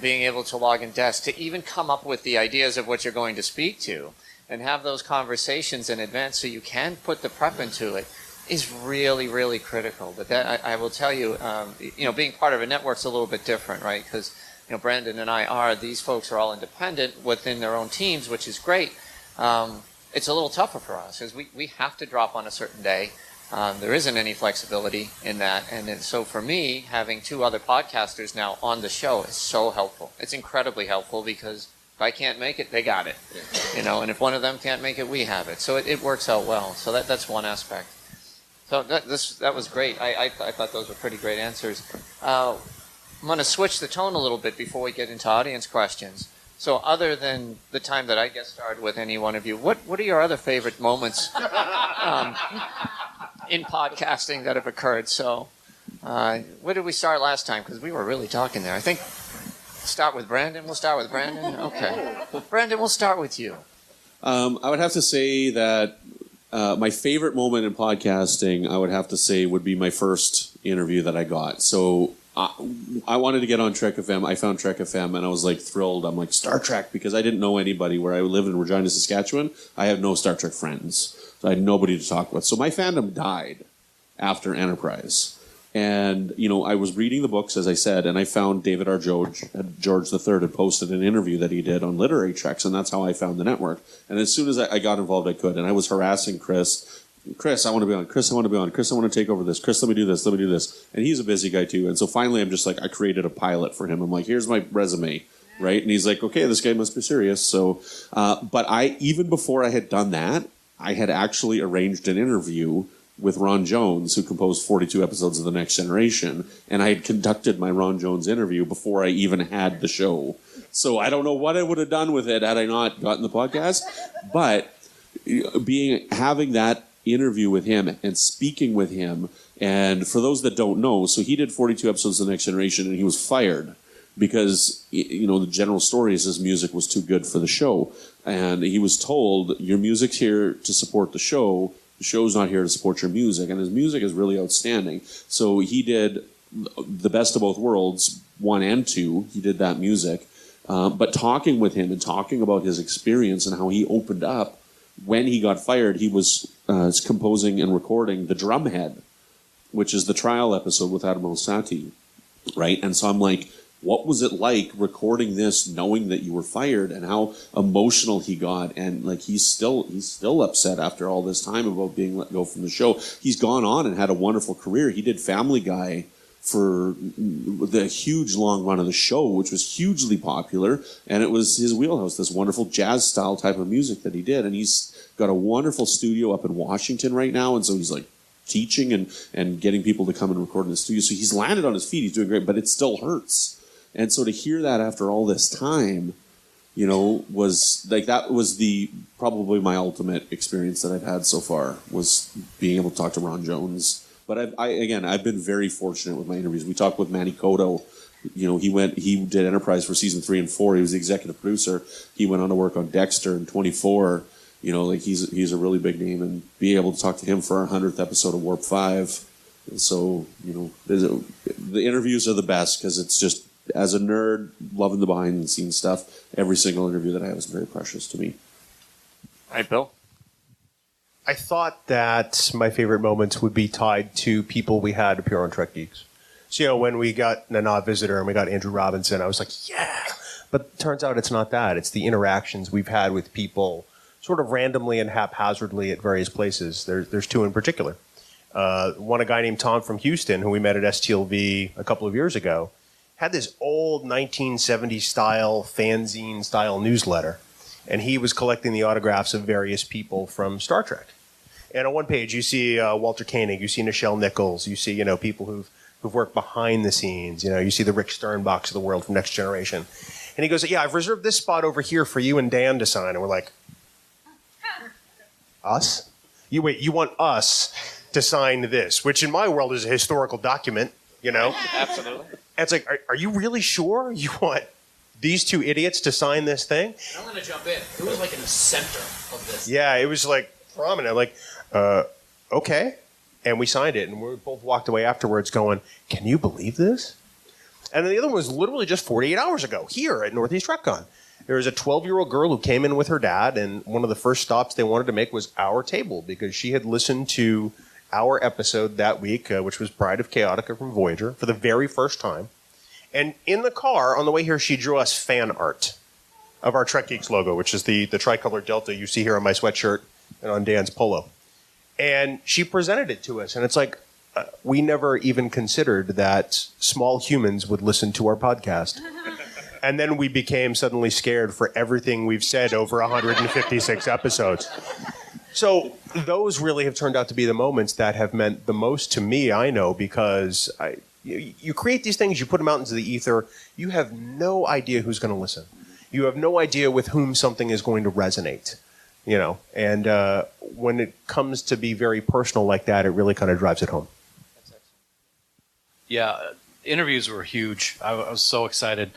being able to log in desks, to even come up with the ideas of what you're going to speak to, and have those conversations in advance so you can put the prep into it, is really, really critical. But that, I will tell you, being part of a network's a little bit different, right? Because Brandon and these folks are all independent within their own teams, which is great. It's a little tougher for us, because we have to drop on a certain day. There isn't any flexibility in that. And so for me, having 2 other podcasters now on the show is so helpful. It's incredibly helpful, because if I can't make it, they got it. And if one of them can't make it, we have it. So it works out well. So that's one aspect. So that was great. I thought those were pretty great answers. I'm going to switch the tone a little bit before we get into audience questions. So other than the time that I guest starred with any one of you, what are your other favorite moments in podcasting that have occurred? So where did we start last time? Because we were really talking there. I think start with Brandon. We'll start with Brandon. Okay. Brandon, we'll start with you. I would have to say that my favorite moment in podcasting, I would have to say, would be my first interview that I got. So I wanted to get on Trek FM. I found Trek FM, and I was thrilled. I'm like, Star Trek, because I didn't know anybody. Where I lived in Regina, Saskatchewan, I have no Star Trek friends. So I had nobody to talk with. So my fandom died after Enterprise. And, I was reading the books, as I said, and I found David R. George III had posted an interview that he did on Literary Treks, and that's how I found the network. And as soon as I got involved, I could. And I was harassing Chris, I want to be on. Chris, I want to be on. Chris, I want to take over this. Chris, let me do this. Let me do this. And he's a busy guy, too. And so finally, I'm just I created a pilot for him. I'm like, here's my resume, right? And he's like, okay, this guy must be serious. So, but even before I had done that, I had actually arranged an interview with Ron Jones, who composed 42 episodes of The Next Generation. And I had conducted my Ron Jones interview before I even had the show. So I don't know what I would have done with it had I not gotten the podcast. But having that interview with him and speaking with him, and for those that don't know, so he did 42 episodes of The Next Generation, and he was fired because the general story is his music was too good for the show, and he was told, your music's here to support the show's not here to support your music, and his music is really outstanding. So he did the Best of Both Worlds 1 and 2. He did that music, but talking with him and talking about his experience and how he opened up when he got fired, he was composing and recording The Drumhead, which is the trial episode with Admiral Sati, right? And so I'm like, what was it like recording this, knowing that you were fired, and how emotional he got? And he's still upset after all this time about being let go from the show. He's gone on and had a wonderful career. He did Family Guy for the huge long run of the show, which was hugely popular, and it was his wheelhouse, this wonderful jazz style type of music that he did. And he's got a wonderful studio up in Washington right now, and so he's teaching and getting people to come and record in the studio. So he's landed on his feet. He's doing great, but it still hurts. And so to hear that after all this time, you know, was like, that was probably my ultimate experience that I've had so far, was being able to talk to Ron Jones. But I've been very fortunate with my interviews. We talked with Manny Cotto. You know, he did Enterprise for season 3 and 4. He was the executive producer. He went on to work on Dexter in 24. You know, like he's a really big name, and be able to talk to him for our 100th episode of Warp 5. And so, you know, the interviews are the best, because it's just, as a nerd, loving the behind the scenes stuff, every single interview that I have is very precious to me. All right, Bill? I thought that my favorite moments would be tied to people we had appear on Trek Geeks. So, you know, when we got Nana Visitor and we got Andrew Robinson, I was like, yeah. But it turns out it's not that. It's the interactions we've had with people sort of randomly and haphazardly at various places. There's two in particular. One, a guy named Tom from Houston, who we met at STLV a couple of years ago, had this old 1970s style fanzine style newsletter, and he was collecting the autographs of various people from Star Trek. And on one page, you see Walter Koenig, you see Nichelle Nichols, you see, you know, people who've worked behind the scenes. You know, you see the Rick Sternbachs of the world from Next Generation. And he goes, yeah, I've reserved this spot over here for you and Dan to sign. And we're like, us? You want us to sign this, which in my world is a historical document, you know? Absolutely. And it's like, are you really sure you want these two idiots to sign this thing? I'm going to jump in. It was like in the center of this. Yeah, it was like prominent. Like, okay. And we signed it, and we both walked away afterwards going, can you believe this? And then the other one was literally just 48 hours ago, here at Northeast TrekCon. There was a 12-year-old girl who came in with her dad, and one of the first stops they wanted to make was our table, because she had listened to our episode that week, which was Bride of Chaotica from Voyager, for the very first time. And in the car, on the way here, she drew us fan art of our Trek Geeks logo, which is the tricolor delta you see here on my sweatshirt and on Dan's polo. And she presented it to us, and it's like, we never even considered that small humans would listen to our podcast. And then we became suddenly scared for everything we've said over 156 episodes. So those really have turned out to be the moments that have meant the most to me, I know, because you create these things, you put them out into the ether, you have no idea who's going to listen. You have no idea with whom something is going to resonate. You know, and when it comes to be very personal like that, it really kind of drives it home. Yeah, interviews were huge. I was so excited.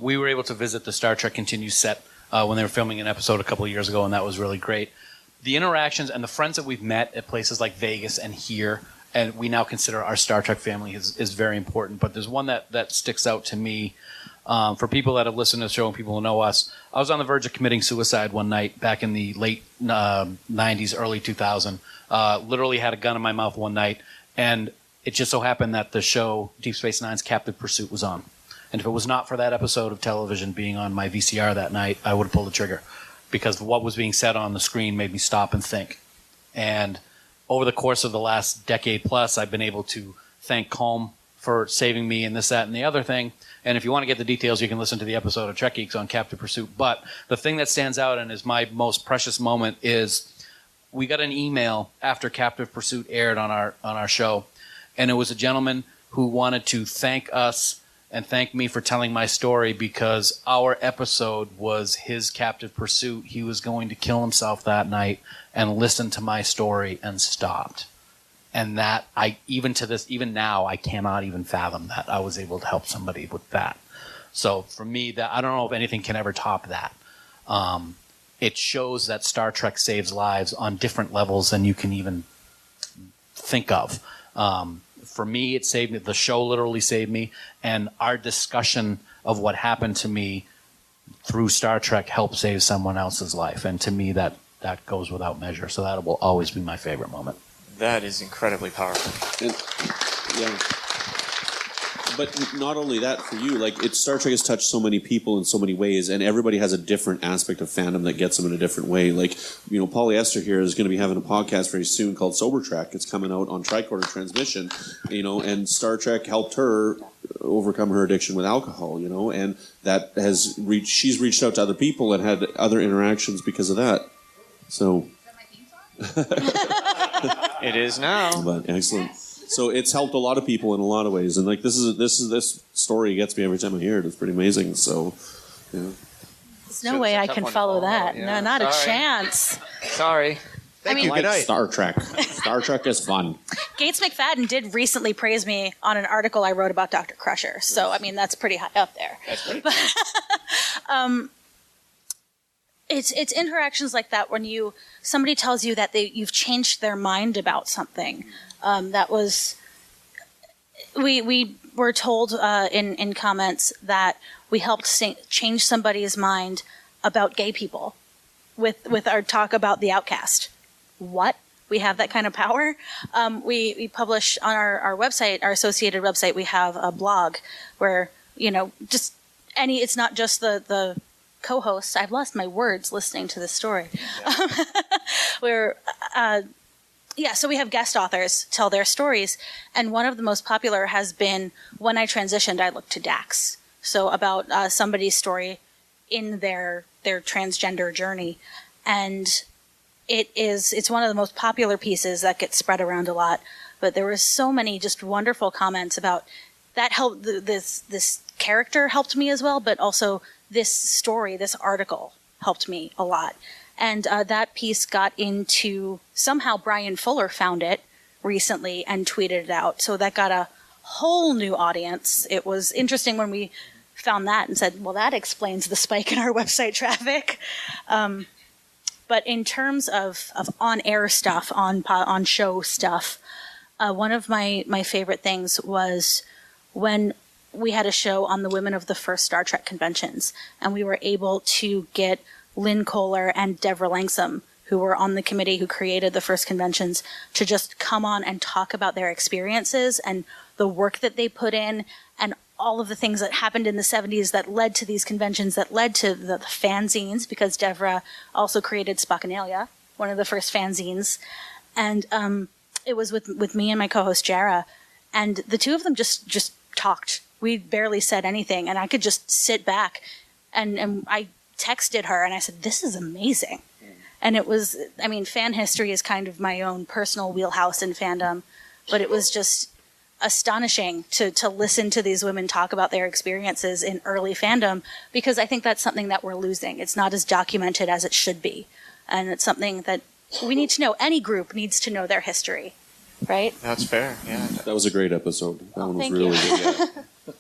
We were able to visit the Star Trek Continues set when they were filming an episode a couple of years ago, and that was really great. The interactions and the friends that we've met at places like Vegas and here, and we now consider our Star Trek family, is very important. But there's one that sticks out to me. For people that have listened to the show and people who know us, I was on the verge of committing suicide one night back in the late 90s, early 2000. Literally had a gun in my mouth one night, and it just so happened that the show Deep Space Nine's Captive Pursuit was on. And if it was not for that episode of television being on my VCR that night, I would have pulled the trigger, because what was being said on the screen made me stop and think. And over the course of the last decade plus, I've been able to thank Colm for saving me and this, that, and the other thing. And if you want to get the details, you can listen to the episode of Trek Geeks on Captive Pursuit. But the thing that stands out and is my most precious moment is we got an email after Captive Pursuit aired on our show, and it was a gentleman who wanted to thank us and thank me for telling my story, because our episode was his Captive Pursuit. He was going to kill himself that night and listened to my story and stopped. And that even now, I cannot even fathom that I was able to help somebody with that. So for me, that I don't know if anything can ever top that. It shows that Star Trek saves lives on different levels than you can even think of. For me, it saved me. The show literally saved me, and our discussion of what happened to me through Star Trek helped save someone else's life. And to me, that goes without measure. So that will always be my favorite moment. That is incredibly powerful. Yeah. But not only that for you, like Star Trek has touched so many people in so many ways, and everybody has a different aspect of fandom that gets them in a different way. Like, you know, Polyester here is going to be having a podcast very soon called Sober Trek. It's coming out on Tricorder Transmission, you know, and Star Trek helped her overcome her addiction with alcohol, you know, and that has she's reached out to other people and had other interactions because of that. So. It is now. But excellent. So it's helped a lot of people in a lot of ways, and like this story gets me every time I hear it. It's pretty amazing. So, yeah. There's no way I can follow that. Yeah. No, not Sorry. a chance. Sorry. Thank you. Like Good night. Star Trek. Star Trek is fun. Gates McFadden did recently praise me on an article I wrote about Dr. Crusher. So, I mean, that's pretty high up there. That's great. It's interactions like that when somebody tells you that you've changed their mind about something. That was we were told in comments that we helped change somebody's mind about gay people with our talk about the outcast. What? We have that kind of power? We publish on our website, our associated website, we have a blog where, it's not just the co-hosts. I've lost my words listening to this story. So we have guest authors tell their stories. And one of the most popular has been When I Transitioned, I Looked to Dax. So about somebody's story in their transgender journey. And it's one of the most popular pieces that gets spread around a lot. But there were so many just wonderful comments about that helped. This character helped me as well, but also this story, this article helped me a lot. And that piece got into, somehow Brian Fuller found it recently and tweeted it out. So that got a whole new audience. It was interesting when we found that and said, well, that explains the spike in our website traffic. But in terms of on-air stuff, on show stuff, one of my favorite things was when we had a show on the women of the first Star Trek conventions, and we were able to get Lynn Kohler and Deborah Langsam, who were on the committee who created the first conventions, to just come on and talk about their experiences and the work that they put in and all of the things that happened in the 70s that led to these conventions, that led to the fanzines, because Deborah also created Spockanelia, one of the first fanzines. And it was with me and my co-host Jara, and the two of them just talked. We barely said anything, and I could just sit back, and I texted her, and I said, this is amazing. And it was, fan history is kind of my own personal wheelhouse in fandom, but it was just astonishing to listen to these women talk about their experiences in early fandom, because I think that's something that we're losing. It's not as documented as it should be. And it's something that we need to know. Any group needs to know their history, right? That's fair, yeah. That was a great episode. That one was thank really you. good. Yeah.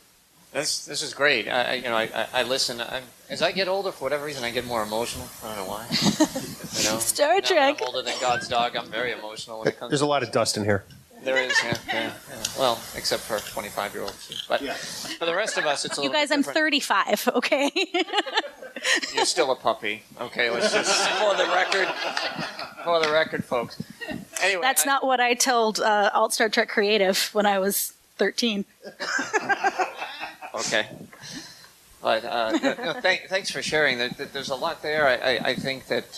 This is great. I listen. As I get older, for whatever reason, I get more emotional. I don't know why. Star Now Trek. that I'm older than God's dog. I'm very emotional when it comes. There's a lot of dust in here. There is, yeah. Well, except for 25-year-olds. But for the rest of us, it's a You little guys, bit I'm different. 35, okay? You're still a puppy. Okay, let's just for the record, folks. Anyway, That's not what I told Alt Star Trek Creative when I was 13. Okay. But thanks for sharing. There's a lot there. I think that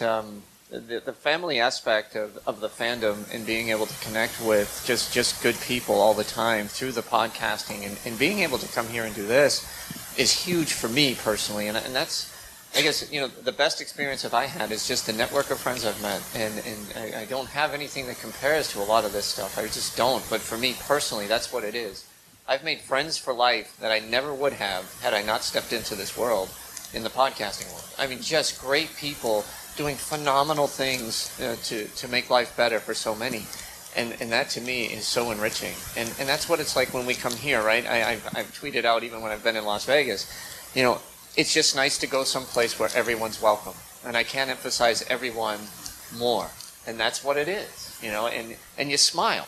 the family aspect of the fandom and being able to connect with just good people all the time through the podcasting and being able to come here and do this is huge for me personally. And that's, I guess, the best experience that I had is just the network of friends I've met. And I don't have anything that compares to a lot of this stuff. I just don't. But for me personally, that's what it is. I've made friends for life that I never would have had I not stepped into this world, in the podcasting world. Just great people doing phenomenal things to make life better for so many. And that to me is so enriching. And that's what it's like when we come here, right? I've tweeted out even when I've been in Las Vegas, it's just nice to go someplace where everyone's welcome. And I can't emphasize everyone more. And that's what it is, and you smile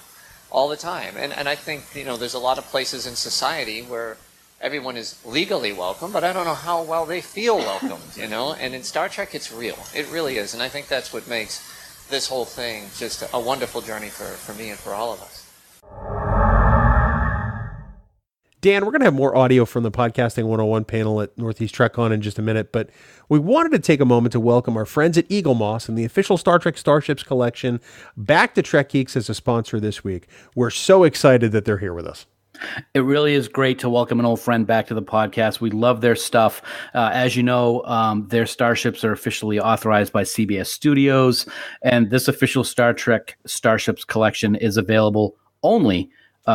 all the time. And I think, there's a lot of places in society where everyone is legally welcome, but I don't know how well they feel welcomed, And in Star Trek, it's real. It really is. And I think that's what makes this whole thing just a wonderful journey for me and for all of us. Dan, we're going to have more audio from the Podcasting 101 panel at Northeast TrekCon in just a minute, but we wanted to take a moment to welcome our friends at Eagle Moss and the official Star Trek Starships collection back to Trek Geeks as a sponsor this week. We're so excited that they're here with us. It really is great to welcome an old friend back to the podcast. We love their stuff. As you know, their starships are officially authorized by CBS Studios, and this official Star Trek Starships collection is available only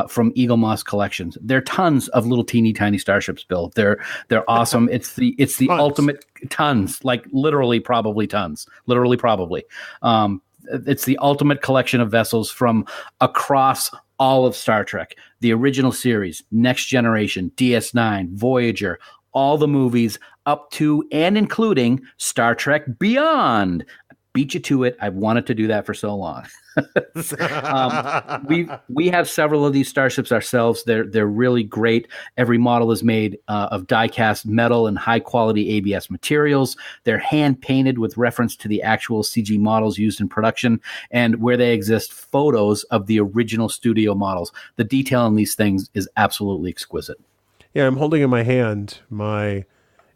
from Eagle Moss Collections. There are tons of little teeny tiny starships, Bill. They're awesome. It's the Tons. ultimate tons, like literally probably tons. Literally probably. It's the ultimate collection of vessels from across all of Star Trek, the original series, Next Generation, DS9, Voyager, all the movies up to and including Star Trek Beyond. Beat you to it. I've wanted to do that for so long. We have several of these starships ourselves. They're really great. Every model is made of die-cast metal and high-quality ABS materials. They're hand-painted with reference to the actual CG models used in production, and where they exist, photos of the original studio models. The detail on these things is absolutely exquisite. Yeah, I'm holding in my hand my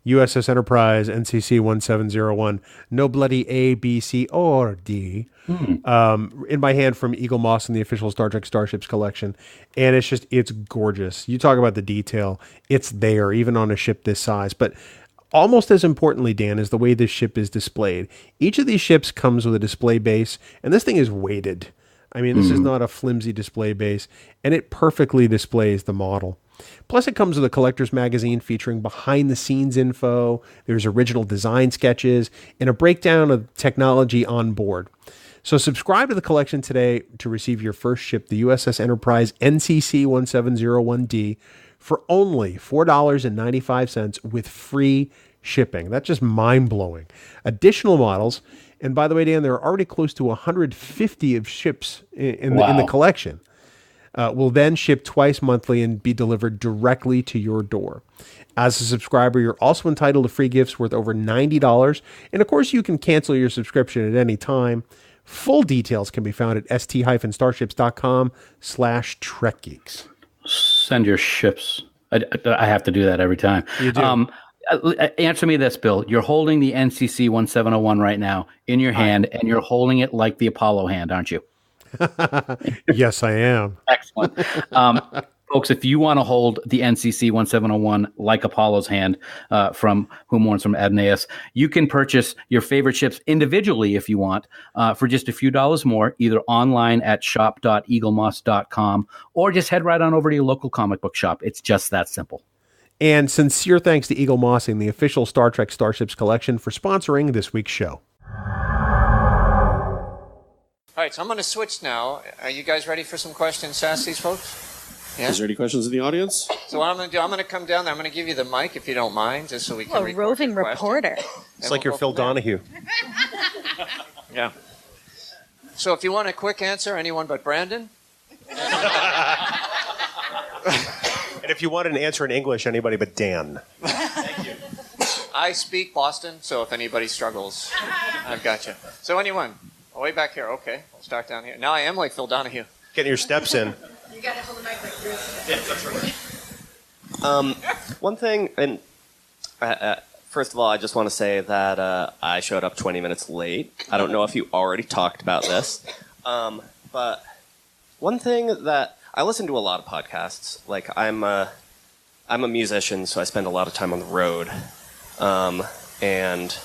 USS Enterprise NCC 1701, no bloody A, B, C, or D, in my hand from Eagle Moss and the official Star Trek Starships collection. And it's gorgeous. You talk about the detail. It's there, even on a ship this size. But almost as importantly, Dan, is the way this ship is displayed. Each of these ships comes with a display base, and this thing is weighted. I mean, this is not a flimsy display base, and it perfectly displays the model. Plus, it comes with a collector's magazine featuring behind-the-scenes info. There's original design sketches and a breakdown of technology on board. So subscribe to the collection today to receive your first ship, the USS Enterprise NCC 1701D, for only $4.95 with free shipping. That's just mind-blowing. Additional models, and by the way, Dan, there are already close to 150 of ships in the collection. Will then ship twice monthly and be delivered directly to your door. As a subscriber, you're also entitled to free gifts worth over $90. And of course, you can cancel your subscription at any time. Full details can be found at st-starships.com/trekgeeks. Send your ships. I have to do that every time. You do. Answer me this, Bill. You're holding the NCC 1701 right now in your hand, and you're holding it like the Apollo hand, aren't you? Yes, I am. Excellent. Folks, if you want to hold the NCC 1701 like Apollo's hand from Who Mourns from Adonais, you can purchase your favorite ships individually if you want for just a few dollars more, either online at shop.eaglemoss.com or just head right on over to your local comic book shop. It's just that simple. And sincere thanks to Eagle Moss and the official Star Trek Starships collection for sponsoring this week's show. All right, so I'm going to switch now. Are you guys ready for some questions to ask these folks? Yeah? Is there any questions in the audience? So what I'm going to do, I'm going to come down there. I'm going to give you the mic, if you don't mind, just so we can A record roving your question. reporter. It's like you're Phil Donahue. Yeah. So if you want a quick answer, anyone but Brandon? And if you want an answer in English, anybody but Dan. Thank you. I speak Boston, so if anybody struggles, I've got you. So anyone? Oh, way back here. Okay, we'll start down here. Now I am like Phil Donahue. Getting your steps in. You got to hold the mic like this. Yeah, that's right. One thing, and first of all, I just want to say that I showed up 20 minutes late. I don't know if you already talked about this, but one thing that I listen to a lot of podcasts. Like I'm a musician, so I spend a lot of time on the road, and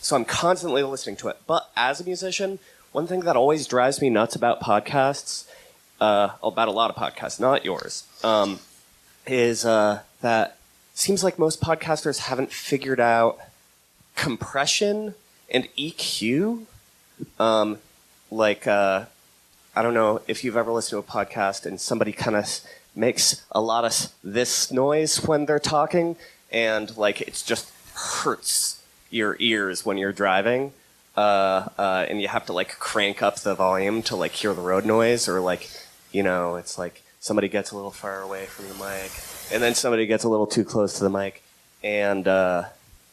so I'm constantly listening to it. But as a musician, one thing that always drives me nuts about podcasts, about a lot of podcasts, not yours, is that seems like most podcasters haven't figured out compression and EQ. I don't know if you've ever listened to a podcast and somebody kind of makes a lot of this noise when they're talking, and like it just hurts your ears when you're driving, and you have to like crank up the volume to like hear the road noise, or like, you know, it's like somebody gets a little far away from the mic, and then somebody gets a little too close to the mic, and I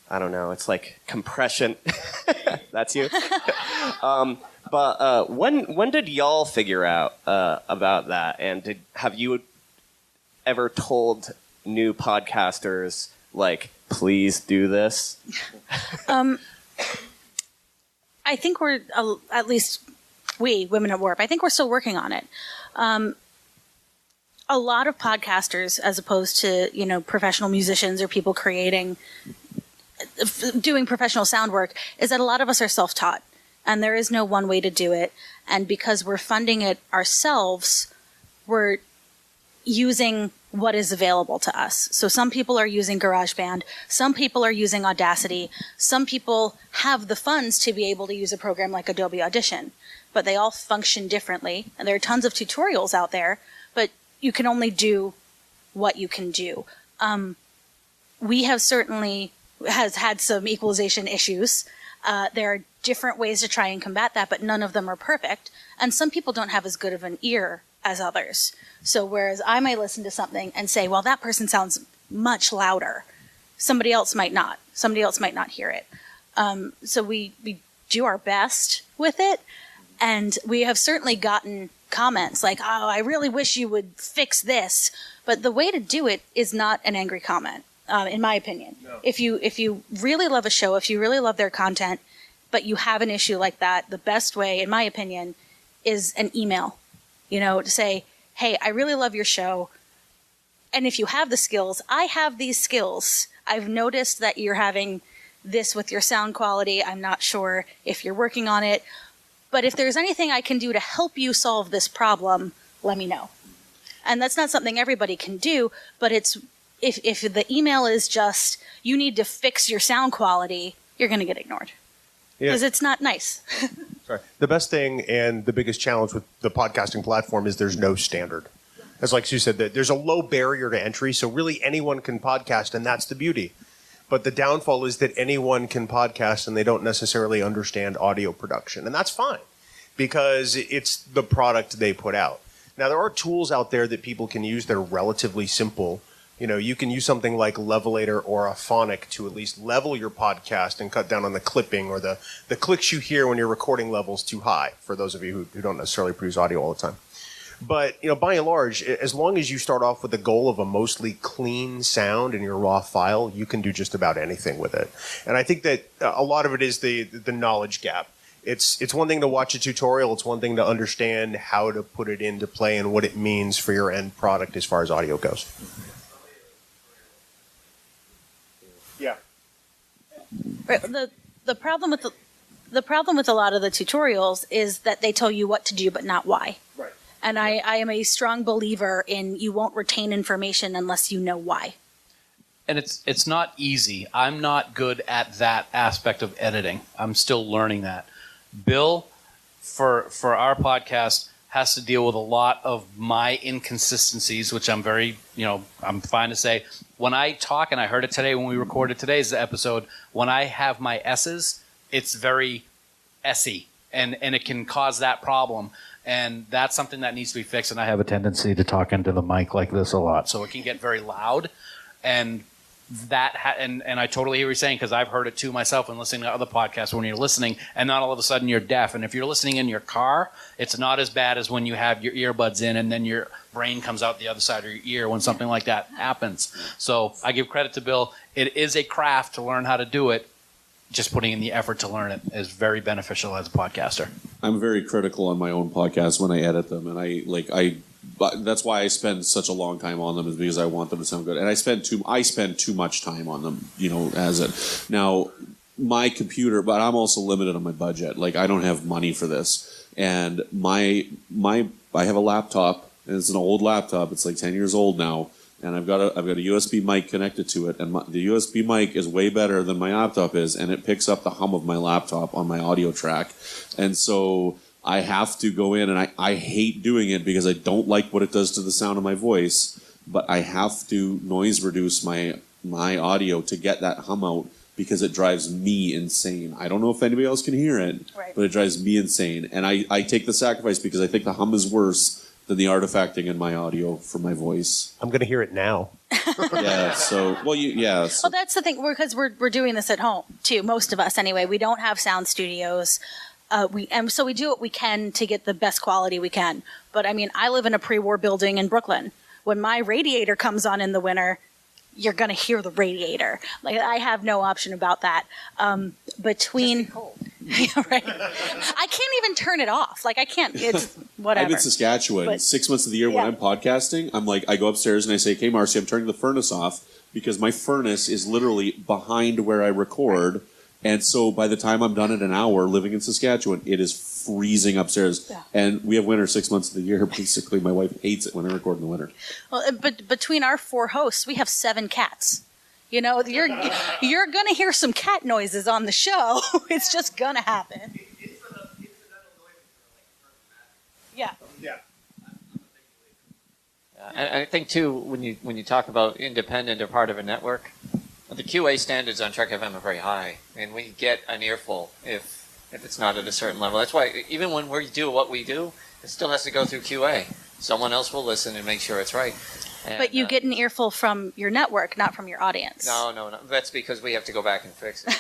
don't know, it's like compression. That's you. But when did y'all figure out about that? And have you ever told new podcasters, like, please do this? I think we're, at least we, Women at Warp, I think we're still working on it. a lot of podcasters, as opposed to, professional musicians or people doing professional sound work, is that a lot of us are self-taught, and there is no one way to do it. And because we're funding it ourselves, we're using what is available to us. So some people are using GarageBand, some people are using Audacity, some people have the funds to be able to use a program like Adobe Audition, but they all function differently. And there are tons of tutorials out there, but you can only do what you can do. We have certainly has had some equalization issues. There are different ways to try and combat that, but none of them are perfect. And some people don't have as good of an ear as others. So whereas I might listen to something and say, well, that person sounds much louder, somebody else might not. Somebody else might not hear it. So we do our best with it. And we have certainly gotten comments like, oh, I really wish you would fix this. But the way to do it is not an angry comment, in my opinion. No. If you really love a show, if you really love their content, but you have an issue like that, the best way, in my opinion, is an email. To say, hey, I really love your show. And if you have the skills, I have these skills. I've noticed that you're having this with your sound quality. I'm not sure if you're working on it. But if there's anything I can do to help you solve this problem, let me know. And that's not something everybody can do, but it's if the email is just, you need to fix your sound quality, you're going to get ignored. Because it's not nice. Sorry. The best thing and the biggest challenge with the podcasting platform is there's no standard. As like Sue said, there's a low barrier to entry, so really anyone can podcast, and that's the beauty. But the downfall is that anyone can podcast and they don't necessarily understand audio production. And that's fine, because it's the product they put out. Now, there are tools out there that people can use that are relatively simple. You can use something like Levelator or Aphonic to at least level your podcast and cut down on the clipping or the clicks you hear when your recording level's too high, for those of you who don't necessarily produce audio all the time. But, by and large, as long as you start off with the goal of a mostly clean sound in your raw file, you can do just about anything with it. And I think that a lot of it is the knowledge gap. It's one thing to watch a tutorial. It's one thing to understand how to put it into play and what it means for your end product as far as audio goes. Yeah. The problem with a lot of the tutorials is that they tell you what to do but not why. Right. And I am a strong believer in you won't retain information unless you know why. And it's not easy. I'm not good at that aspect of editing. I'm still learning that. Bill, for our podcast, has to deal with a lot of my inconsistencies, which I'm very, I'm fine to say. When I talk, and I heard it today when we recorded today's episode, when I have my S's, it's very S-y, and it can cause that problem. And that's something that needs to be fixed. And I have a tendency to talk into the mic like this a lot, so it can get very loud. And and I totally hear what you're saying, because I've heard it too myself when listening to other podcasts, when you're listening and not all of a sudden you're deaf. And if you're listening in your car, it's not as bad as when you have your earbuds in and then your brain comes out the other side of your ear when something like that happens. So I give credit to Bill. It is a craft to learn how to do it. Just putting in the effort to learn it is very beneficial as a podcaster. I'm very critical on my own podcasts when I edit them, and that's why I spend such a long time on them, is because I want them to sound good. And I spend too much time on them, as it. Now, my computer, but I'm also limited on my budget. I don't have money for this. And I have a laptop, and it's an old laptop. It's 10 years old now. And I've got a USB mic connected to it, and the USB mic is way better than my laptop is, and it picks up the hum of my laptop on my audio track. And so I have to go in, and I hate doing it because I don't like what it does to the sound of my voice, but I have to noise reduce my audio to get that hum out, because it drives me insane. I don't know if anybody else can hear it, right, but it drives me insane. And I take the sacrifice because I think the hum is worse than the artifacting in my audio for my voice. I'm going to hear it now. Well, that's the thing, because we're doing this at home too. Most of us, anyway. We don't have sound studios. So we do what we can to get the best quality we can. But I live in a pre-war building in Brooklyn. When my radiator comes on in the winter, you're going to hear the radiator. I have no option about that. Yeah, right. I can't even turn it off. Like I can't. It's whatever. I'm in Saskatchewan. But- 6 months of the year when Yeah. I'm podcasting, I'm like, I go upstairs and I say, "Okay, Marcy, I'm turning the furnace off because my furnace is literally behind where I record." And so by the time I'm done in an hour living in Saskatchewan, it is freezing upstairs. Yeah. And we have winter 6 months of the year. Basically, my wife hates it when I record in the winter. Well, but between our 4 hosts, we have 7 cats. You know, you're going to hear some cat noises on the show. It's just going to happen. Yeah. And I think too, when you talk about independent or part of a network, the QA standards on Trek FM are very high, and we get an earful if it's not at a certain level. That's why even when we do what we do, it still has to go through QA. Someone else will listen and make sure it's right. And, But you get an earful from your network, not from your audience. No. That's because we have to go back and fix it.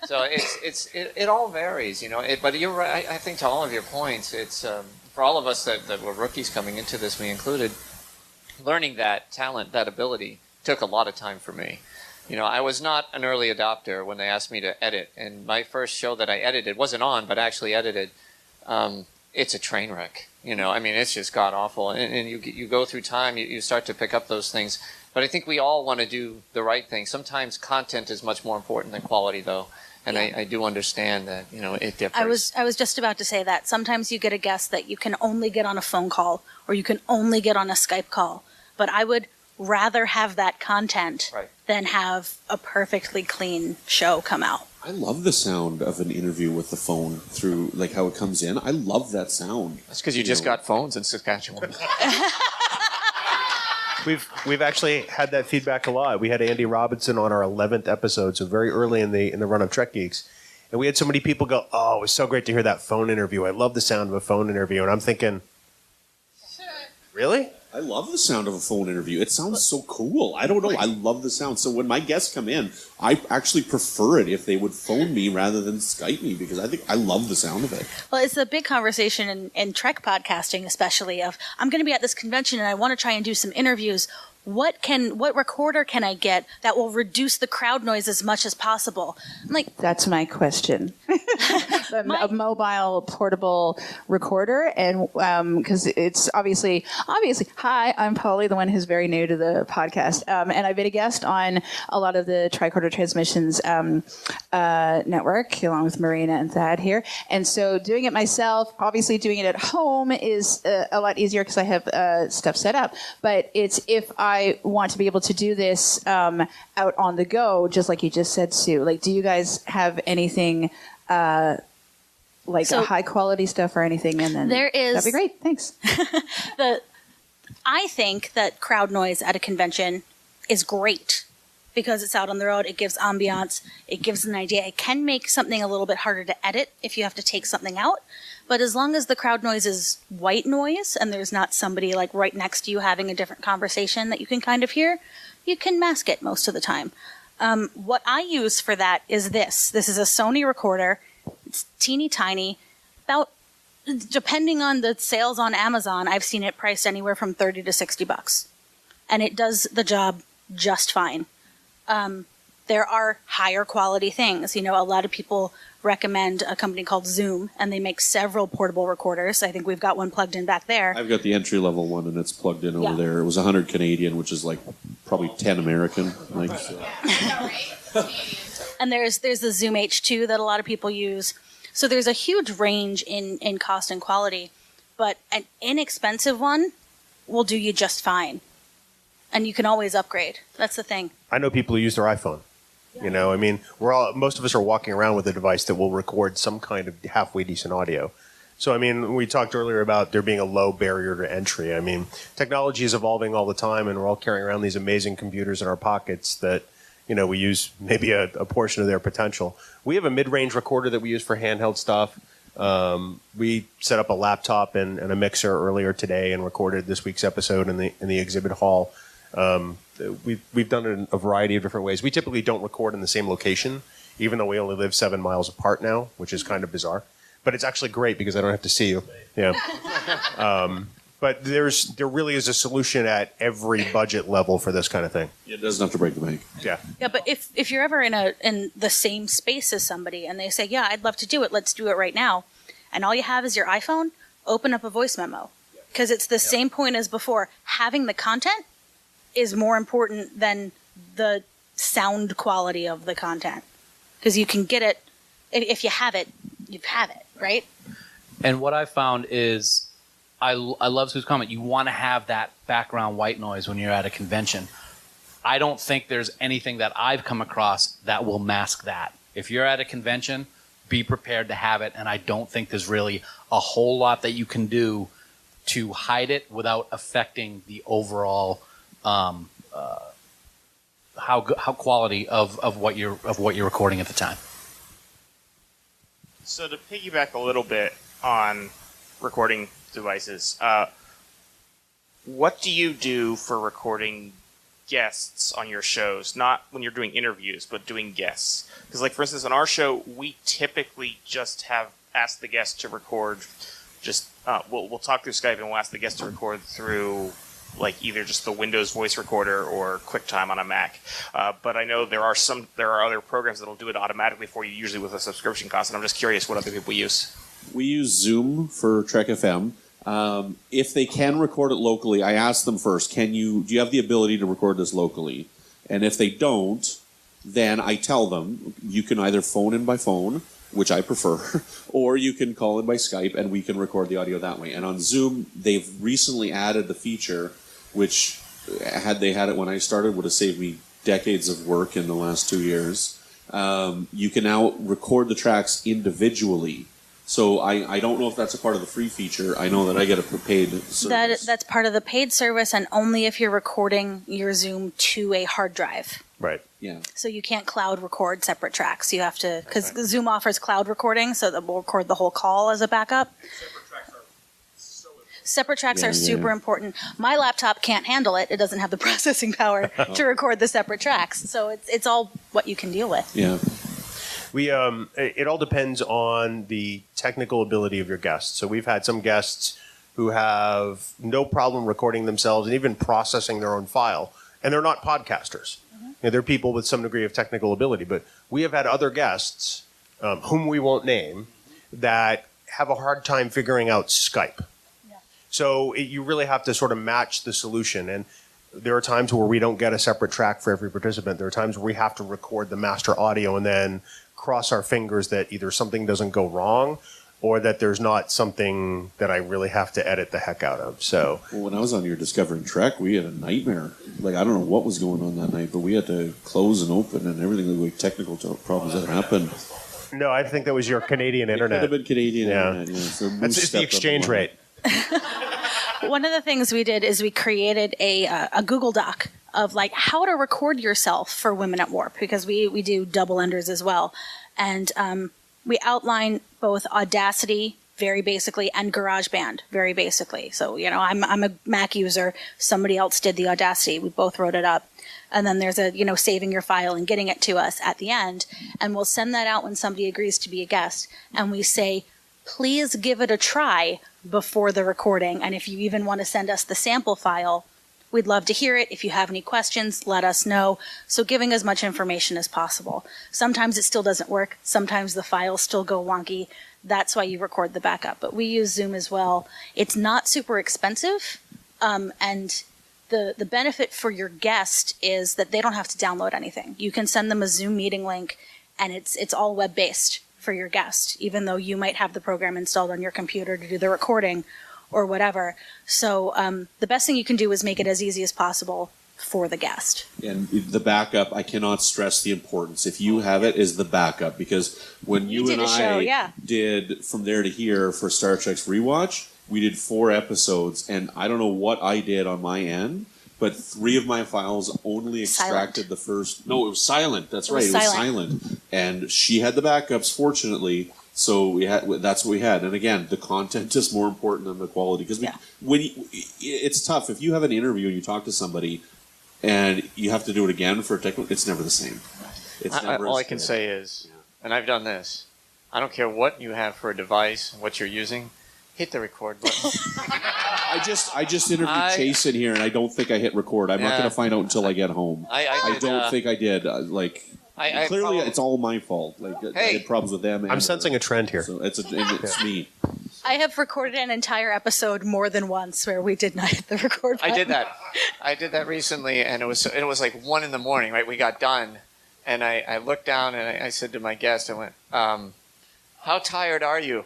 So it all varies, you know. But you're right. I think to all of your points, it's for all of us that were rookies coming into this, me included. Learning that talent, that ability, took a lot of time for me. You know, I was not an early adopter when they asked me to edit, and my first show that I edited wasn't on, but actually edited. It's a train wreck. You know, I mean, it's just god awful, and you go through time, you start to pick up those things. But I think we all want to do the right thing. Sometimes content is much more important than quality, though, and yeah. I do understand that. You know, it differs. I was just about to say that sometimes you get a guest that you can only get on a phone call or you can only get on a Skype call, but I would rather have that content than have a perfectly clean show come out. I love the sound of an interview with the phone through, like how it comes in. I love that sound. That's because you just got phones in Saskatchewan. We've actually had that feedback a lot. We had Andy Robinson on our 11th episode, so very early in the run of Trek Geeks, and we had so many people go, "Oh, it was so great to hear that phone interview. I love the sound of a phone interview." And I'm thinking, really? I love the sound of a phone interview. It sounds so cool. I don't know. I love the sound. So when my guests come in, I actually prefer it if they would phone me rather than Skype me because I think I love the sound of it. Well, it's a big conversation in Trek podcasting, especially of I'm going to be at this convention and I want to try and do some interviews. What recorder can I get that will reduce the crowd noise as much as possible? I'm like, that's my question. A mobile portable recorder, and because it's obviously. Hi, I'm Polly, the one who's very new to the podcast, and I've been a guest on a lot of the Tricorder Transmissions network, along with Marina and Thad here. And so, doing it myself, obviously doing it at home is a lot easier because I have stuff set up. But it's if I want to be able to do this out on the go, just like you just said, Sue. Like, do you guys have anything like a high quality stuff or anything? And then there is. That'd be great. Thanks. I think that crowd noise at a convention is great because it's out on the road. It gives ambiance. It gives an idea. It can make something a little bit harder to edit if you have to take something out. But as long as the crowd noise is white noise and there's not somebody like right next to you having a different conversation that you can kind of hear, you can mask it most of the time. What I use for that is this. This is a Sony recorder. It's teeny tiny. Depending on the sales on Amazon, I've seen it priced anywhere from $30 to $60. And it does the job just fine. There are higher quality things. You know, a lot of people recommend a company called Zoom, and they make several portable recorders. I think we've got one plugged in back there. I've got the entry level one, and it's plugged in over there. It was 100 Canadian, which is like probably 10 American. Like, so. And there's the Zoom H2 that a lot of people use. So there's a huge range in cost and quality, but an inexpensive one will do you just fine. And you can always upgrade. That's the thing. I know people who use their iPhone. You know, I mean, most of us are walking around with a device that will record some kind of halfway decent audio. So, I mean, we talked earlier about there being a low barrier to entry. I mean, technology is evolving all the time, and we're all carrying around these amazing computers in our pockets that, you know, we use maybe a portion of their potential. We have a mid-range recorder that we use for handheld stuff. We set up a laptop and a mixer earlier today and recorded this week's episode in the exhibit hall. We've done it in a variety of different ways. We typically don't record in the same location, even though we only live 7 miles apart now, which is kind of bizarre. But it's actually great because I don't have to see you. Yeah. But there really is a solution at every budget level for this kind of thing. It doesn't have to break the bank. Yeah. Yeah, but if you're ever in the same space as somebody and they say, yeah, I'd love to do it, let's do it right now, and all you have is your iPhone, open up a voice memo. Because it's the same point as before. Having the content is more important than the sound quality of the content. Because you can get it, if you have it, you have it, right? And what I found is, I love Sue's comment. You want to have that background white noise when you're at a convention. I don't think there's anything that I've come across that will mask that. If you're at a convention, be prepared to have it. And I don't think there's really a whole lot that you can do to hide it without affecting the overall how quality of what you're recording at the time. So to piggyback a little bit on recording devices, what do you do for recording guests on your shows? Not when you're doing interviews, but doing guests. Because, like, for instance, on our show, we typically just have asked the guest to record. Just we'll talk through Skype and we'll ask the guest to record through like either just the Windows voice recorder or QuickTime on a Mac. But I know there are other programs that'll do it automatically for you, usually with a subscription cost. And I'm just curious what other people use. We use Zoom for Trek FM. If they can record it locally, I ask them first, do you have the ability to record this locally? And if they don't, then I tell them, you can either phone in by phone, which I prefer, or you can call in by Skype and we can record the audio that way. And on Zoom, they've recently added the feature, which had they had it when I started, would have saved me decades of work in the last 2 years. You can now record the tracks individually. So I don't know if that's a part of the free feature. I know that I get a paid service. That's part of the paid service, and only if you're recording your Zoom to a hard drive. Right. Yeah. So you can't cloud record separate tracks. You have to, because Zoom offers cloud recording, so that we'll record the whole call as a backup. Separate tracks are super important. My laptop can't handle it. It doesn't have the processing power to record the separate tracks. So it's all what you can deal with. Yeah. It all depends on the technical ability of your guests. So we've had some guests who have no problem recording themselves and even processing their own file, and they're not podcasters. Mm-hmm. You know, they're people with some degree of technical ability. But we have had other guests, whom we won't name, that have a hard time figuring out Skype. Yeah. So you really have to sort of match the solution. And there are times where we don't get a separate track for every participant. There are times where we have to record the master audio and then cross our fingers that either something doesn't go wrong or that there's not something that I really have to edit the heck out of. So, well, when I was on your Discovering Trek, we had a nightmare. Like, I don't know what was going on that night, but we had to close and open and everything, like technical problems that happened. No, I think that was your Canadian internet. It could have been Canadian internet, yeah. So it's the exchange rate. One of the things we did is we created a Google Doc of like how to record yourself for Women at Warp, because we do double enders as well. And we outline both Audacity very basically and GarageBand very basically. So, you know, I'm a Mac user. Somebody else did the Audacity. We both wrote it up. And then there's saving your file and getting it to us at the end. And we'll send that out when somebody agrees to be a guest. And we say, please give it a try before the recording. And if you even want to send us the sample file, we'd love to hear it. If you have any questions, let us know. So giving as much information as possible. Sometimes it still doesn't work. Sometimes the files still go wonky. That's why you record the backup. But we use Zoom as well. It's not super expensive. And the benefit for your guest is that they don't have to download anything. You can send them a Zoom meeting link, and it's all web-based for your guest, even though you might have the program installed on your computer to do the recording or whatever. So the best thing you can do is make it as easy as possible for the guest. And the backup, I cannot stress the importance. If you have it, is the backup. Because when you and I did From There to Here for Star Trek's Rewatch, we did 4 episodes, and I don't know what I did on my end, but 3 of my files only extracted the first... No, it was silent. That's right. It was silent. And she had the backups, fortunately. So that's what we had. And again, the content is more important than the quality. Because it's tough. If you have an interview and you talk to somebody and you have to do it again for a technical, it's never the same. All I can say is, and I've done this, I don't care what you have for a device, what you're using, hit the record button. I just interviewed Chase in here, and I don't think I hit record. I'm not going to find out until I get home. I don't think I did. Clearly, it's all my fault. I had problems with them. I'm sensing a trend here. So it's me. I have recorded an entire episode more than once where we did not hit the record button. I did that recently, and it was like 1 a.m, right? We got done, and I looked down and I said to my guest, I went, how tired are you?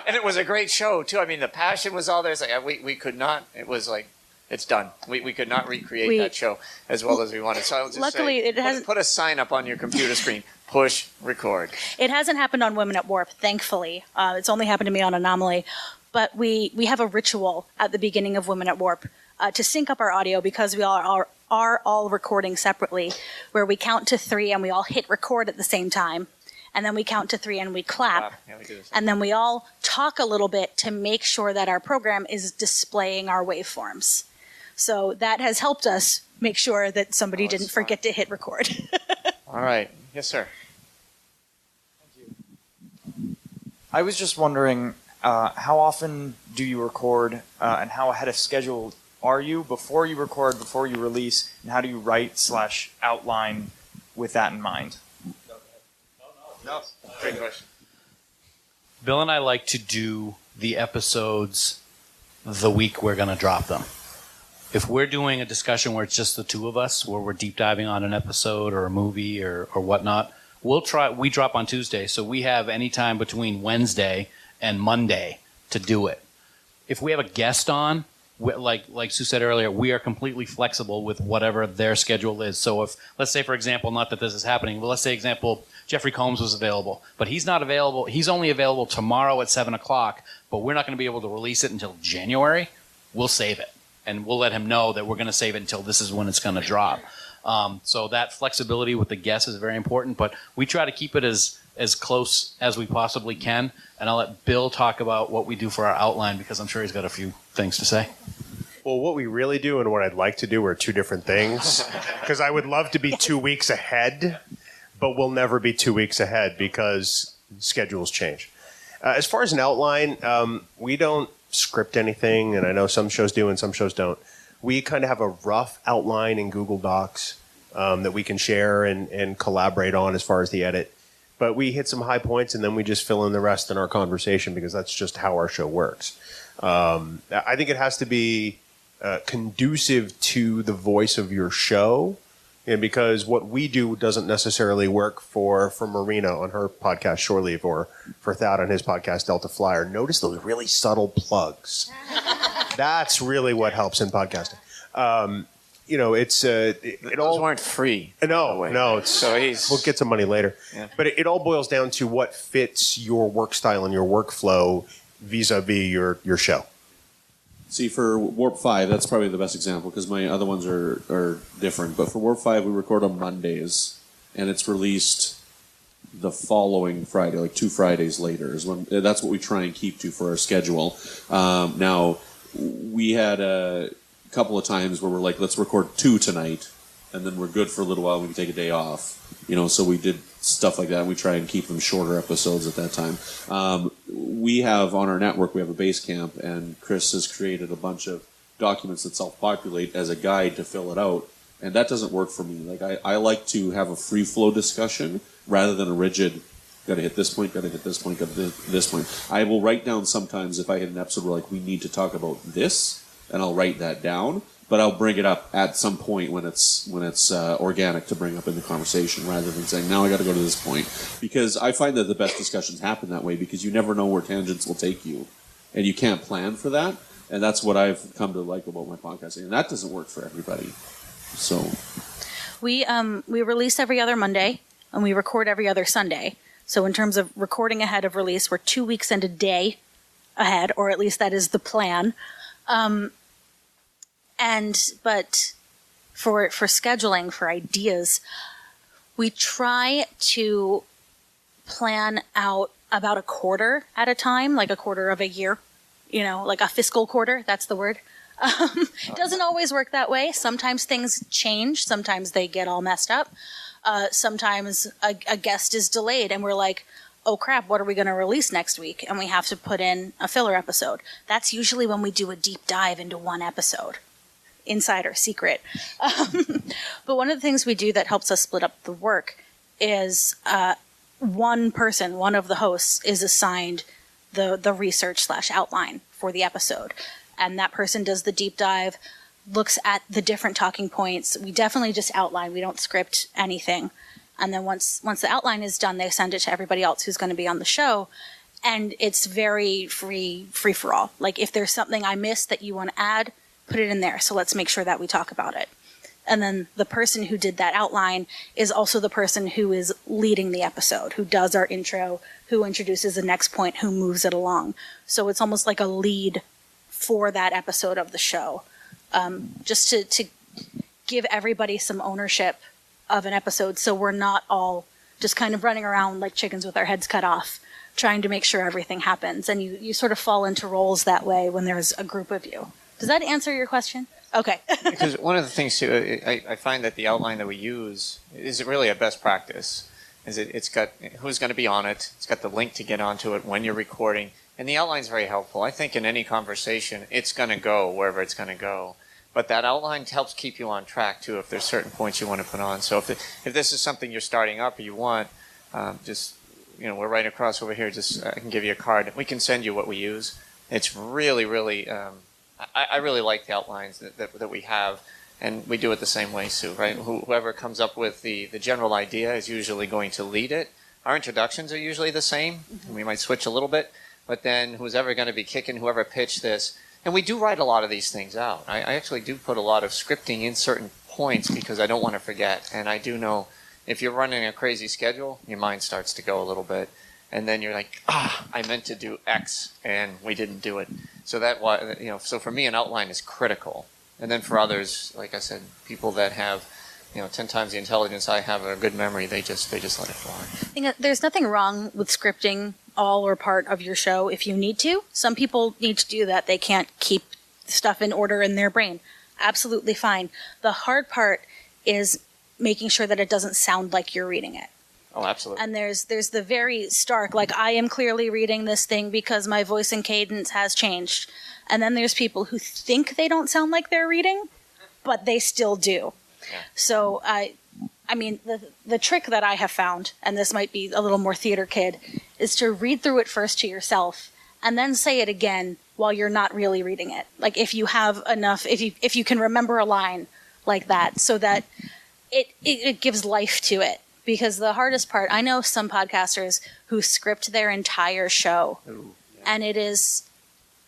And it was a great show too. I mean, the passion was all there. It's like we could not. It was like it's done. We could not recreate that show as well as we wanted. So I was just luckily it hasn't put a sign up on your computer screen. Push record. It hasn't happened on Women at Warp, thankfully. It's only happened to me on Anomaly. But we have a ritual at the beginning of Women at Warp to sync up our audio because we are all recording separately, where we count to 3 and we all hit record at the same time. And then we count to 3 and we clap. Yeah, we do this. And then we all talk a little bit to make sure that our program is displaying our waveforms. So that has helped us make sure that somebody didn't forget to hit record. All right. Yes, sir. I was just wondering, how often do you record, and how ahead of schedule are you before you record, before you release, and how do you write/outline with that in mind? No, great question. Bill and I like to do the episodes the week we're going to drop them. If we're doing a discussion where it's just the two of us, where we're deep diving on an episode or a movie or whatnot, we drop on Tuesday, so we have any time between Wednesday and Monday to do it. If we have a guest on, like Sue said earlier, we are completely flexible with whatever their schedule is. So if, let's say, for example, not that this is happening, but let's say, example, Jeffrey Combs was available, but he's not available. He's only available tomorrow at 7 o'clock, but we're not going to be able to release it until January. We'll save it, and we'll let him know that we're going to save it until this is when it's going to drop. So that flexibility with the guests is very important, but we try to keep it as close as we possibly can, and I'll let Bill talk about what we do for our outline because I'm sure he's got a few things to say. Well, what we really do and what I'd like to do are two different things, because I would love to be 2 weeks ahead, but we'll never be 2 weeks ahead because schedules change. As far as an outline, we don't script anything, and I know some shows do and some shows don't. We kind of have a rough outline in Google Docs that we can share and collaborate on as far as the edit. But we hit some high points, and then we just fill in the rest in our conversation because that's just how our show works. I think it has to be conducive to the voice of your show, and because what we do doesn't necessarily work for Marina on her podcast Shore Leave or for Thad on his podcast Delta Flyer. Notice those really subtle plugs. That's really what helps in podcasting. It all weren't free. No. We'll get some money later. Yeah. But it all boils down to what fits your work style and your workflow vis-a-vis your show. See, for Warp 5, that's probably the best example because my other ones are different. But for Warp 5, we record on Mondays, and it's released the following Friday, like 2 Fridays later. That's what we try and keep to for our schedule. Now, we had a couple of times where we're like, let's record 2 tonight, and then we're good for a little while and we can take a day off. So we did stuff like that. We try and keep them shorter episodes at that time. We have on our network, we have a base camp, and Chris has created a bunch of documents that self-populate as a guide to fill it out. And that doesn't work for me. Like I like to have a free flow discussion rather than a rigid, got to hit this point, got to hit this point, got to hit this point. I will write down sometimes if I hit an episode where we need to talk about this, and I'll write that down. But I'll bring it up at some point when it's organic to bring up in the conversation rather than saying, now I got to go to this point. Because I find that the best discussions happen that way because you never know where tangents will take you. And you can't plan for that. And that's what I've come to like about my podcasting. And that doesn't work for everybody. So we release every other Monday and we record every other Sunday. So in terms of recording ahead of release, we're 2 weeks and a day ahead, or at least that is the plan. But for scheduling, for ideas, we try to plan out about a quarter at a time, like a quarter of a year, like a fiscal quarter. That's the word. Doesn't always work that way. Sometimes things change. Sometimes they get all messed up. Sometimes a guest is delayed and we're like, oh crap, what are we going to release next week? And we have to put in a filler episode. That's usually when we do a deep dive into one episode. Insider secret. But one of the things we do that helps us split up the work is one of the hosts is assigned the research / outline for the episode. And that person does the deep dive, looks at the different talking points. We definitely just outline. We don't script anything. And then once the outline is done, they send it to everybody else who's going to be on the show. And it's very free for all. Like if there's something I missed that you want to add, put it in there. So let's make sure that we talk about it. And then the person who did that outline is also the person who is leading the episode, who does our intro, who introduces the next point, who moves it along. So it's almost like a lead for that episode of the show. Just to give everybody some ownership of an episode, so we're not all just kind of running around like chickens with our heads cut off, trying to make sure everything happens. And you sort of fall into roles that way when there's a group of you. Does that answer your question? Okay. Because one of the things too, I find that the outline that we use is really a best practice. It's got who's going to be on it. It's got the link to get onto it when you're recording, and the outline's very helpful. I think in any conversation, it's going to go wherever it's going to go. But that outline helps keep you on track, too, if there's certain points you want to put on. So if this is something you're starting up or you want, we're right across over here. I can give you a card. We can send you what we use. It's really, really, I really like the outlines that we have. And we do it the same way, Sue, right? Whoever comes up with the general idea is usually going to lead it. Our introductions are usually the same. We might switch a little bit. But then who's ever going to be kicking, whoever pitched this. And we do write a lot of these things out. I actually do put a lot of scripting in certain points because I don't want to forget. And I do know if you're running a crazy schedule, your mind starts to go a little bit. And then you're like, I meant to do X and we didn't do it. So so for me, an outline is critical. And then for others, like I said, people that have 10 times the intelligence I have, a good memory, they just let it fly. I think there's nothing wrong with scripting all or part of your show if you need to. Some people need to do that. They can't keep stuff in order in their brain. Absolutely fine. The hard part is making sure that it doesn't sound like you're reading it. Oh, absolutely. And there's the very stark, like I am clearly reading this thing because my voice and cadence has changed. And then there's people who think they don't sound like they're reading, but they still do. Yeah. So I mean, the trick that I have found, and this might be a little more theater kid, is to read through it first to yourself and then say it again while you're not really reading it. Like if you have enough, if you can remember a line like that, so that it gives life to it. Because the hardest part, I know some podcasters who script their entire show. Ooh, yeah. And it is,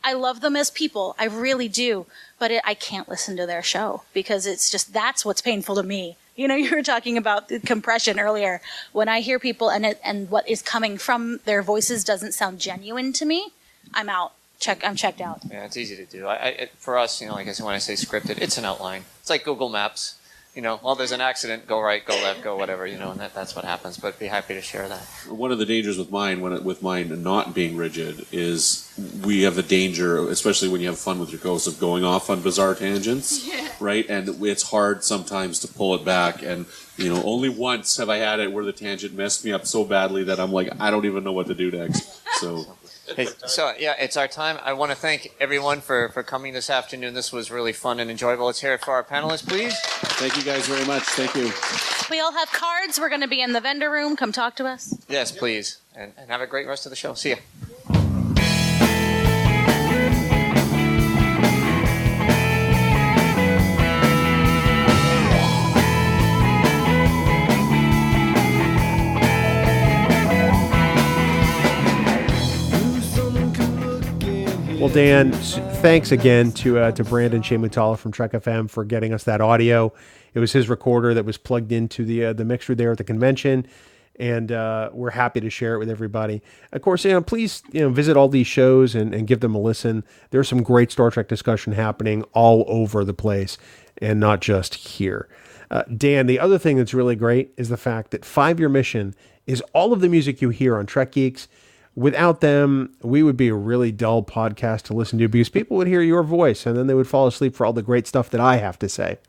I love them as people, I really do, but I can't listen to their show because it's just, that's what's painful to me. You were talking about the compression earlier. When I hear people and what is coming from their voices doesn't sound genuine to me, I'm out. I'm checked out. Yeah, it's easy to do. For us, like I said, when I say scripted, it's an outline. It's like Google Maps. There's an accident, go right, go left, go whatever, and that's what happens. But be happy to share that. One of the dangers with mine not being rigid is we have a danger, especially when you have fun with your co-hosts, of going off on bizarre tangents, right? And it's hard sometimes to pull it back. And only once have I had it where the tangent messed me up so badly that I'm like, I don't even know what to do next. So. Hey, it's our time. I want to thank everyone for coming this afternoon. This was really fun and enjoyable. Let's hear it for our panelists, please. Thank you guys very much. Thank you. We all have cards. We're going to be in the vendor room. Come talk to us. Yes, please. And have a great rest of the show. See ya. Well, Dan, thanks again to Brandon-Shea Mutala from Trek FM for getting us that audio. It was his recorder that was plugged into the mixer there at the convention, and we're happy to share it with everybody. Of course, please visit all these shows and give them a listen. There's some great Star Trek discussion happening all over the place, and not just here. Dan, the other thing that's really great is the fact that 5 Year Mission is all of the music you hear on Trek Geeks. Without them, we would be a really dull podcast to listen to because people would hear your voice and then they would fall asleep for all the great stuff that I have to say.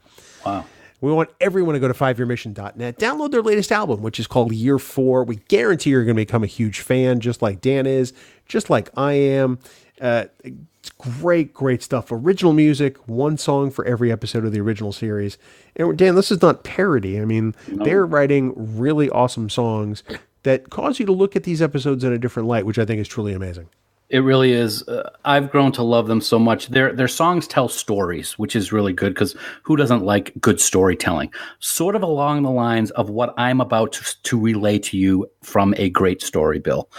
Wow. We want everyone to go to 5yearmission.net, download their latest album, which is called Year 4. We guarantee you're going to become a huge fan, just like Dan is, just like I am. It's great stuff. Original music, one song for every episode of the original series. And Dan, this is not parody. I mean, they're writing really awesome songs that cause you to look at these episodes in a different light, which I think is truly amazing. It really is. I've grown to love them so much. Their songs tell stories, which is really good because who doesn't like good storytelling? Sort of along the lines of what I'm about to relay to you from a great story, Bill.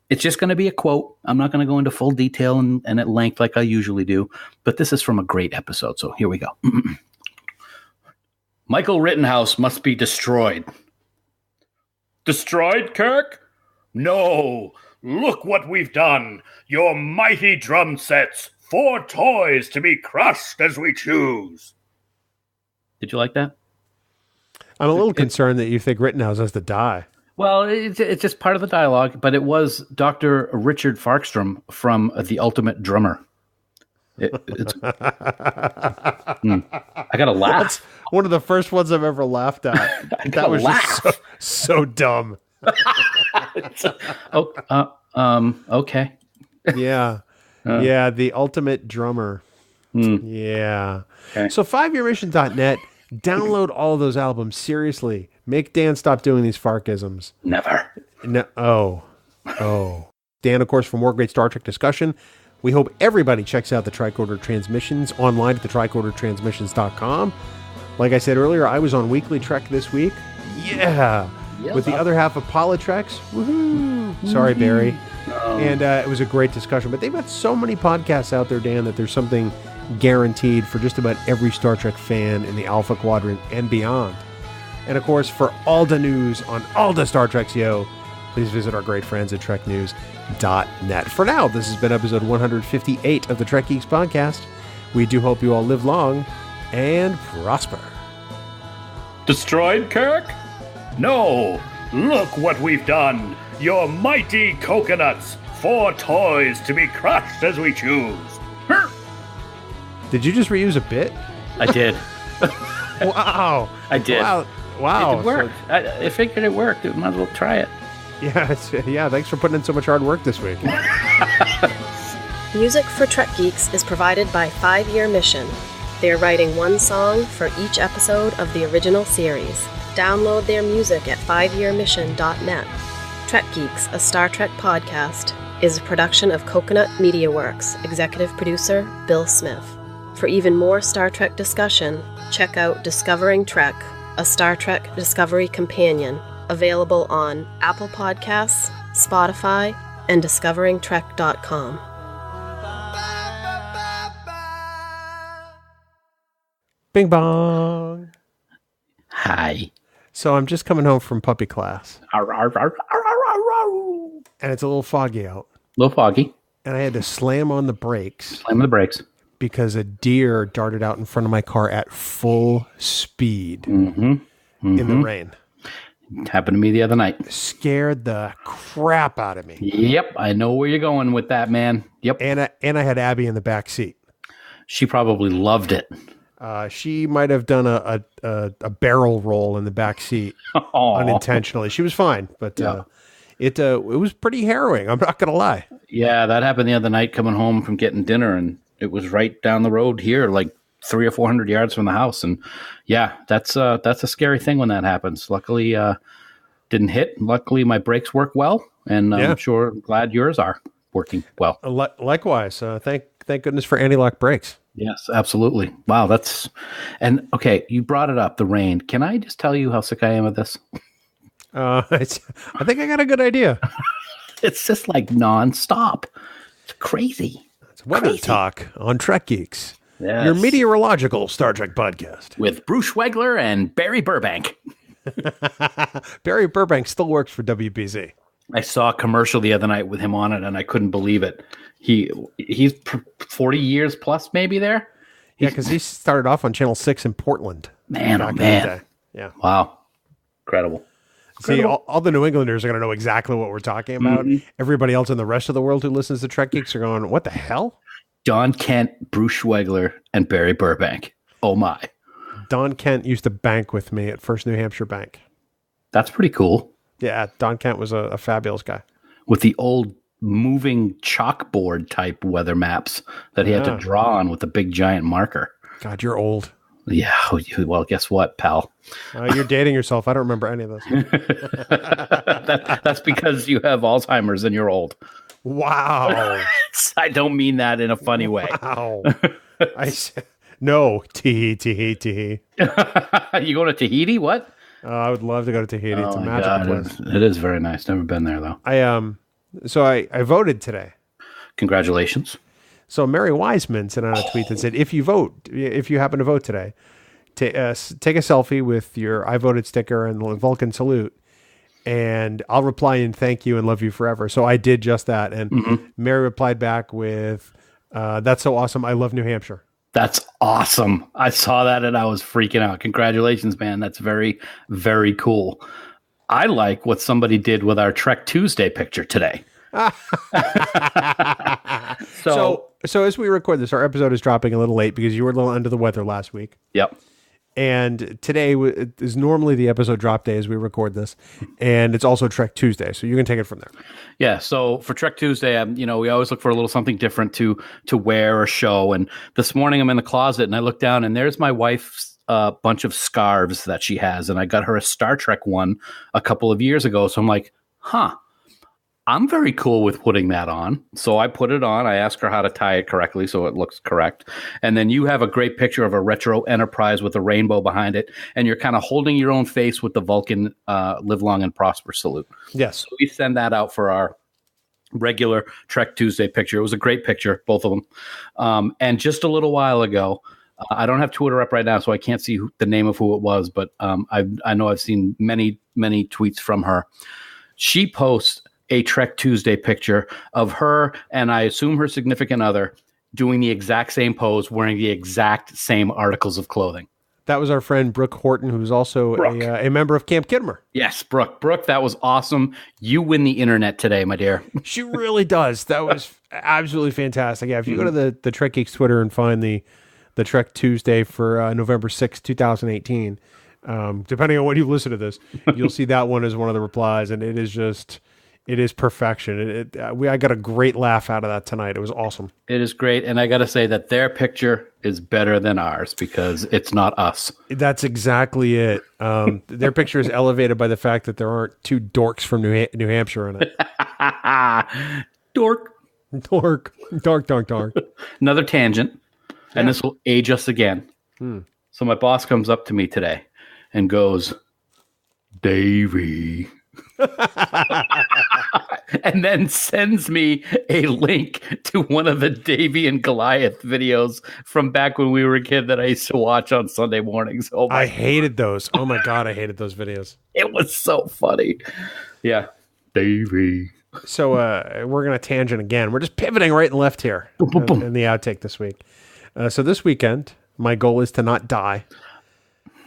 It's just going to be a quote. I'm not going to go into full detail and at length like I usually do, but this is from a great episode. So here we go. Michael Rittenhouse must be destroyed. Destroyed, Kirk? No. Look what we've done. Your mighty drum sets, 4 toys to be crushed as we choose. Did you like that? I'm a little concerned that you think Rittenhouse has to die. Well, it's just part of the dialogue, but it was Dr. Richard Farkstrom from The Ultimate Drummer. I got to laugh. That's one of the first ones I've ever laughed at. That was just so dumb. Okay. Yeah. Yeah, The Ultimate Drummer. Yeah. Okay. So 5yearmission.net, download all of those albums. Seriously. Make Dan stop doing these Farkisms. Never. No. Oh. Dan, of course, for more great Star Trek discussion. We hope everybody checks out the Tricorder Transmissions online at the tricordertransmissions.com. Like I said earlier, I was on Weekly Trek this week. Yeah. With the other half of Politrex. Woohoo! Sorry, Barry. And it was a great discussion. But they've got so many podcasts out there, Dan, that there's something guaranteed for just about every Star Trek fan in the Alpha Quadrant and beyond. And, of course, for all the news on all the Star Treks, please visit our great friends at treknews.net. For now, this has been episode 158 of the Trek Geeks podcast. We do hope you all live long and prosper. Destroyed, Kirk? No! Look what we've done! Your mighty coconuts! 4 toys to be crushed as we choose! Did you just reuse a bit? I did. Wow. I did. Wow. It worked. I figured it worked. Might as well try it. Yeah, thanks for putting in so much hard work this week. Music for Trek Geeks is provided by 5 Year Mission. They are writing one song for each episode of the original series. Download their music at 5yearmission.net. Trek Geeks, a Star Trek podcast, is a production of Coconut Media Works, executive producer Bill Smith. For even more Star Trek discussion, check out Discovering Trek, a Star Trek Discovery companion, available on Apple Podcasts, Spotify, and discoveringtrek.com. Bing bong. Hi. So I'm just coming home from puppy class. Arr, arr, arr, arr, arr, arr. And it's a little foggy out. A little foggy. And I had to slam on the brakes. Slam on the brakes. Because a deer darted out in front of my car at full speed in the rain. It happened to me the other night. Scared the crap out of me. Yep, I know where you're going with that, man. Yep. And I had Abby in the back seat. She probably loved it. She might have done a barrel roll in the back seat unintentionally. She was fine, but it was pretty harrowing. I'm not going to lie. Yeah, that happened the other night coming home from getting dinner, and it was right down the road here, like 300 or 400 yards from the house. And yeah, that's a scary thing when that happens. Luckily, didn't hit. Luckily, my brakes work well, and I'm glad yours are working well. Likewise. Thank goodness for anti-lock brakes. Yes, absolutely. Wow, okay, you brought it up, the rain. Can I just tell you how sick I am of this? I think I got a good idea. It's just like nonstop. It's crazy. It's Weather Talk on Trek Geeks. Yes. Your meteorological Star Trek podcast. With Bruce Schwegler and Barry Burbank. Barry Burbank still works for WBZ. I saw a commercial the other night with him on it, and I couldn't believe it. He's 40 years plus maybe there. Yeah, because he started off on Channel 6 in Portland. Man, oh man. Yeah. Wow. Incredible. See, all the New Englanders are going to know exactly what we're talking about. Mm-hmm. Everybody else in the rest of the world who listens to Trek Geeks are going, what the hell? John Kent, Bruce Schwegler, and Barry Burbank. Oh, my. Don Kent used to bank with me at First New Hampshire Bank. That's pretty cool. Yeah, Don Kent was a fabulous guy. With the old moving chalkboard type weather maps that he had to draw on with a big giant marker. God, you're old. Yeah, well, guess what, pal? You're dating yourself. I don't remember any of this. That's because you have Alzheimer's and you're old. Wow. I don't mean that in a funny way. Wow. No, tee. You going to Tahiti? What? I would love to go to Tahiti. It's a magical place. It is very nice. Never been there, though. I voted today. Congratulations. So Mary Wiseman sent out a tweet that said, if you happen to vote today, take a selfie with your I voted sticker and the Vulcan salute, and I'll reply and thank you and love you forever. So I did just that. And Mary replied back with, that's so awesome. I love New Hampshire. That's awesome. I saw that and I was freaking out. Congratulations, man. That's very, very cool. I like what somebody did with our Trek Tuesday picture today. So as we record this, our episode is dropping a little late because you were a little under the weather last week. Yep. And today is normally the episode drop day as we record this, and it's also Trek Tuesday, so you can take it from there. Yeah. So for Trek Tuesday, we always look for a little something different to wear or show. And this morning I'm in the closet and I look down and there's my wife's bunch of scarves that she has, and I got her a Star Trek one a couple of years ago. So I'm like, I'm very cool with putting that on. So I put it on. I asked her how to tie it correctly so it looks correct. And then you have a great picture of a retro Enterprise with a rainbow behind it. And you're kind of holding your own face with the Vulcan live long and prosper salute. Yes. So we send that out for our regular Trek Tuesday picture. It was a great picture, both of them. And just a little while ago, I don't have Twitter up right now, so I can't see the name of who it was. But I know I've seen many, many tweets from her. She posts a Trek Tuesday picture of her and I assume her significant other doing the exact same pose, wearing the exact same articles of clothing. That was our friend Brooke Horton, who's also a member of Camp Kittimer. Yes, Brooke. Brooke, that was awesome. You win the internet today, my dear. She really does. That was absolutely fantastic. Yeah, if you go to the Trek Geeks Twitter and find the Trek Tuesday for November 6th, 2018, depending on when you listen to this, you'll see that one as one of the replies, and it is perfection. I got a great laugh out of that tonight. It was awesome. It is great. And I got to say that their picture is better than ours because it's not us. That's exactly it. Their picture is elevated by the fact that there aren't two dorks from New Hampshire in it. Dork. Another tangent. And this will age us again. So my boss comes up to me today and goes, Davey. And then sends me a link to one of the Davy and Goliath videos from back when we were a kid that I used to watch on Sunday mornings. I hated those. Oh my God, I hated those videos. It was so funny. Yeah. Davy. So we're going to tangent again. We're just pivoting right and left here in the outtake this week. So this weekend, my goal is to not die,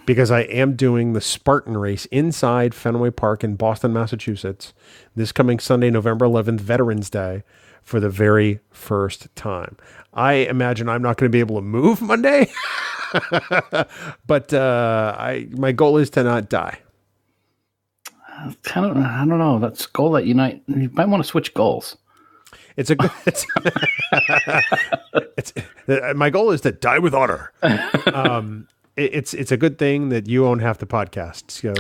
because I am doing the Spartan race inside Fenway Park in Boston, Massachusetts, this coming Sunday, November 11th, Veterans Day, for the very first time. I imagine I'm not going to be able to move Monday, but my goal is to not die. I don't know. That's a goal that you might want to switch goals. It's a good. My goal is to die with honor. It's a good thing that you own half the podcast. So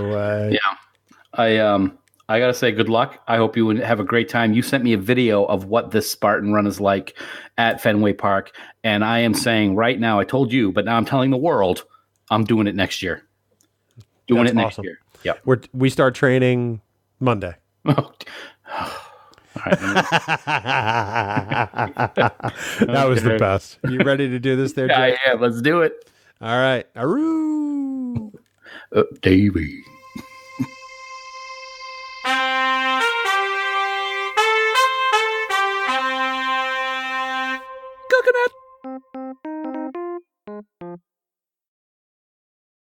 I gotta say good luck. I hope you have a great time. You sent me a video of what this Spartan run is like at Fenway Park, and I am saying right now, I told you, but now I'm telling the world, I'm doing it next year. That's next year. Yeah, we start training Monday. All right. That was the best. You ready to do this there, Jay? Yeah, let's do it. All right. Aroo. Davey.